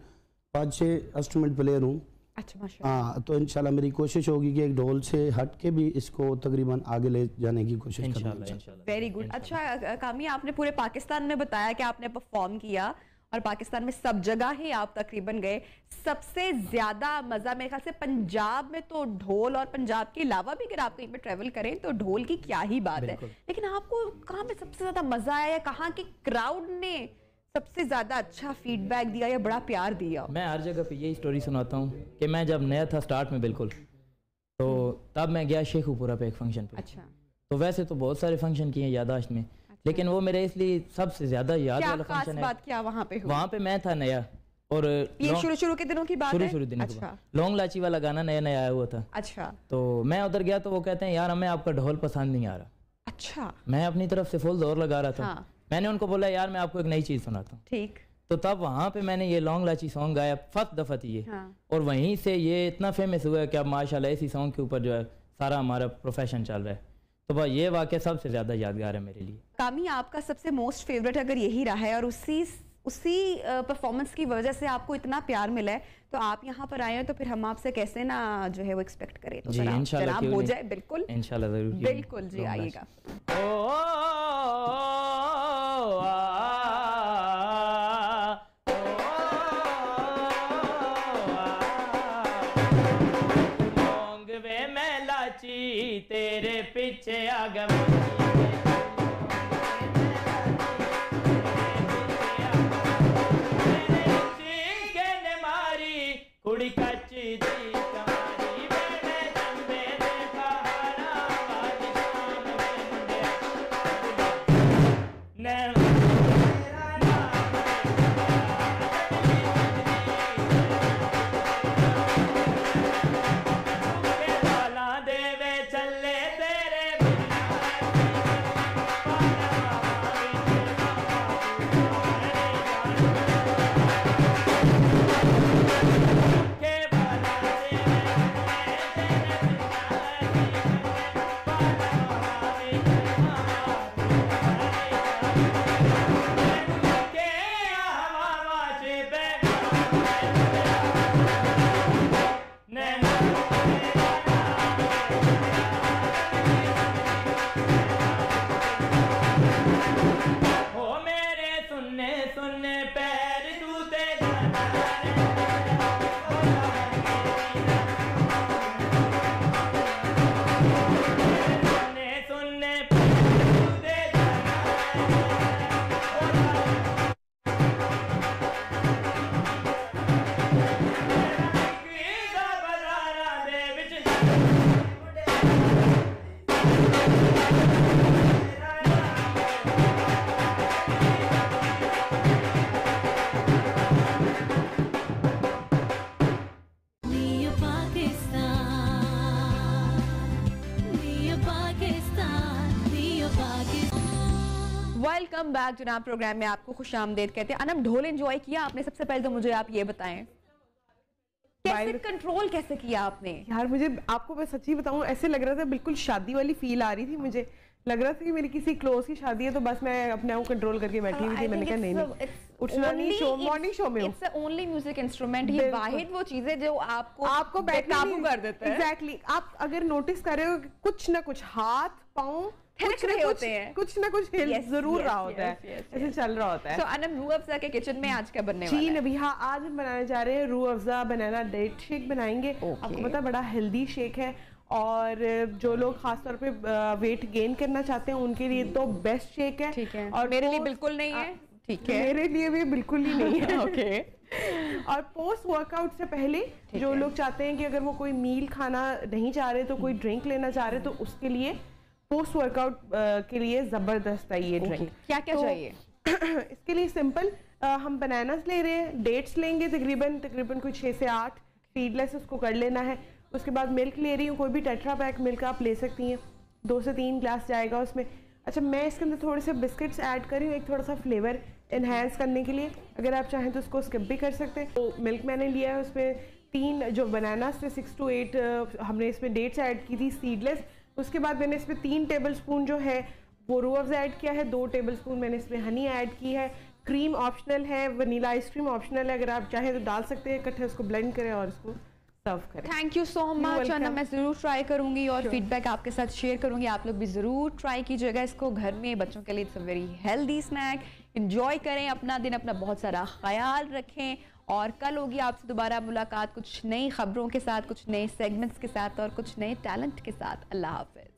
5-6 इंस्ट्रूमेंट प्लेयर हूँ। अच्छा, माशाल्लाह। हाँ, तो इंशाल्लाह मेरी कोशिश होगी कि एक ढोल से हट के भी इसको तकरीबन आगे ले जाने की कोशिश करूँगा। Very good. अच्छा कामी, आपने पूरे पाकिस्तान में बताया कि आपने परफॉर्म किया और पाकिस्तान में सब जगह ही आप तकरीबन गए। सबसे ज्यादा मजा मेरे ख्याल से पंजाब में तो ढोल, और पंजाब के अलावा भी अगर आप कहीं पे ट्रेवल करें तो ढोल की क्या ही बात है। लेकिन आपको कहाँ पे सबसे ज्यादा मजा आया, कहाँ के क्राउड ने सबसे ज्यादा अच्छा फीडबैक दिया या बड़ा प्यार दिया? मैं हर जगह पे यही स्टोरी सुनाता हूँ कि मैं जब नया था स्टार्ट में बिल्कुल, तो तब मैं गया शेखुपुरा पे एक फंक्शन पे। अच्छा। तो वैसे तो बहुत सारे फंक्शन किए याददाश्त में, लेकिन वो मेरे इसलिए सबसे ज्यादा याद वाला फंक्शन है। बात क्या वहाँ पे हुई? वहाँ पे मैं था नया और ये शुरू के दिनों की बात है? शुरू दिनों की अच्छा। बात। लॉन्ग लाची वाला गाना नया नया आया हुआ था। अच्छा। तो मैं उधर गया तो वो कहते हैं यार हमें आपका ढोल पसंद नहीं आ रहा। अच्छा। मैं अपनी तरफ से फुल जोर लगा रहा था। हाँ। मैंने उनको बोला यार मैं आपको एक नई चीज सुनाता हूँ। ठीक। तो तब वहाँ पे मैंने ये लॉन्ग लाची सॉन्ग गाया फर्स्ट दफा थी ये। हाँ। और वहीं से ये इतना फेमस हुआ है कि अब माशाल्लाह इसी सॉन्ग के ऊपर जो है सारा हमारा प्रोफेशन चल रहा है। तो भाई ये वाकया सबसे ज्यादा यादगार है मेरे लिए। कामी, आपका सबसे मोस्ट फेवरेट अगर यही रहा है और उसी परफॉर्मेंस की वजह से आपको इतना प्यार मिला है, तो आप यहाँ पर आए हैं तो फिर हम आपसे कैसे ना जो है वो एक्सपेक्ट करें। तो जी इंशाल्लाह हो जाए। बिल्कुल इंशाल्लाह जरूर। बिल्कुल जी, आइएगा। तेरे पीछे आ गया मारी कुड़ी कच्ची दी कमारी मैंने जंबे दे पहाड़ा वाली शाम वेलकम बैक जनाब, प्रोग्राम में आपको खुशामदीद कहते हैं। अनम, ढोल एंजॉय किया आपने? सबसे पहले तो मुझे आप ये बताएं, कैसे कंट्रोल कैसे किया आपने? यार मुझे, आपको मैं सच्ची बताऊं, ऐसे लग रहा था बिल्कुल शादी वाली फील आ रही थी। मुझे लग रहा था कि मेरी किसी क्लोज की शादी है, तो बस मैं अपने आप को कंट्रोल करके बैठी हुई थी। मैंने कहा नहीं, उठना नहीं, शो मॉर्निंग शो में it's the only music instrument, ये वाहिद वो चीज है जो आपको बेकाबू कर देता है। एग्जैक्टली। आप अगर नोटिस कर रहे हो कि कुछ ना कुछ हाथ पाँव कुछ ना होते हैं, कुछ ना कुछ हिल जरूर रहा होता है, ऐसे चल रहा होता है। सो अनम, रूह अफ़ज़ा के किचन में आज क्या बनने वाला है? जी नबीहा, आज हम बनाने जा रहे हैं रूह अफ़ज़ा बनाना डेट शेक बनाएंगे। आपको पता है बड़ा हेल्दी शेक है, और जो लोग खासतौर पे वेट गेन करना चाहते हैं उनके लिए तो बेस्ट शेक है। ठीक है, और मेरे लिए बिल्कुल नहीं है। ठीक है, मेरे लिए भी बिल्कुल ही नहीं है। ओके। और पोस्ट वर्कआउट से पहले जो लोग चाहते हैं कि अगर वो कोई मील खाना नहीं चाह रहे तो कोई ड्रिंक लेना चाह रहे, तो उसके लिए पोस्ट वर्कआउट के लिए जबरदस्त है ये ड्रिंक। क्या क्या चाहिए इसके लिए? सिंपल, हम बनानास ले रहे हैं, डेट्स लेंगे तकरीबन कोई 6 से 8, सीडलेस उसको कर लेना है। उसके बाद मिल्क ले रही हूँ, कोई भी टेट्रा पैक मिल्क आप ले सकती हैं, 2 से 3 ग्लास जाएगा उसमें। अच्छा, मैं इसके अंदर थोड़े से बिस्किट्स ऐड कर रही हूँ, एक थोड़ा सा फ्लेवर इन्हेंस करने के लिए। अगर आप चाहें तो उसको स्किप भी कर सकते हैं। तो मिल्क मैंने लिया है, उसमें 3 जो बनानास थे 6 to 8 हमने इसमें डेट्स ऐड की थी सीडलेस। उसके बाद मैंने इसमें 3 टेबलस्पून जो है वो रूह अफ़ज़ा ऐड किया है, 2 टेबलस्पून मैंने इसमें हनी ऐड की है। क्रीम ऑप्शनल है, वनीला आइसक्रीम ऑप्शनल है, अगर आप चाहें तो डाल सकते हैं। इकट्ठे उसको ब्लेंड करें और इसको सर्व करें। Thank you so much Anam, मैं ज़रूर ट्राई करूंगी और फीडबैक आपके साथ शेयर करूंगी। आप लोग भी ज़रूर ट्राई कीजिएगा इसको घर में, बच्चों के लिए it's a very healthy snack. Enjoy करें अपना दिन, अपना बहुत सारा ख्याल रखें, और कल होगी आपसे दोबारा मुलाकात कुछ नई खबरों के साथ, कुछ नए सेगमेंट्स के साथ और कुछ नए टैलेंट के साथ। अल्लाह हाफ़िज़।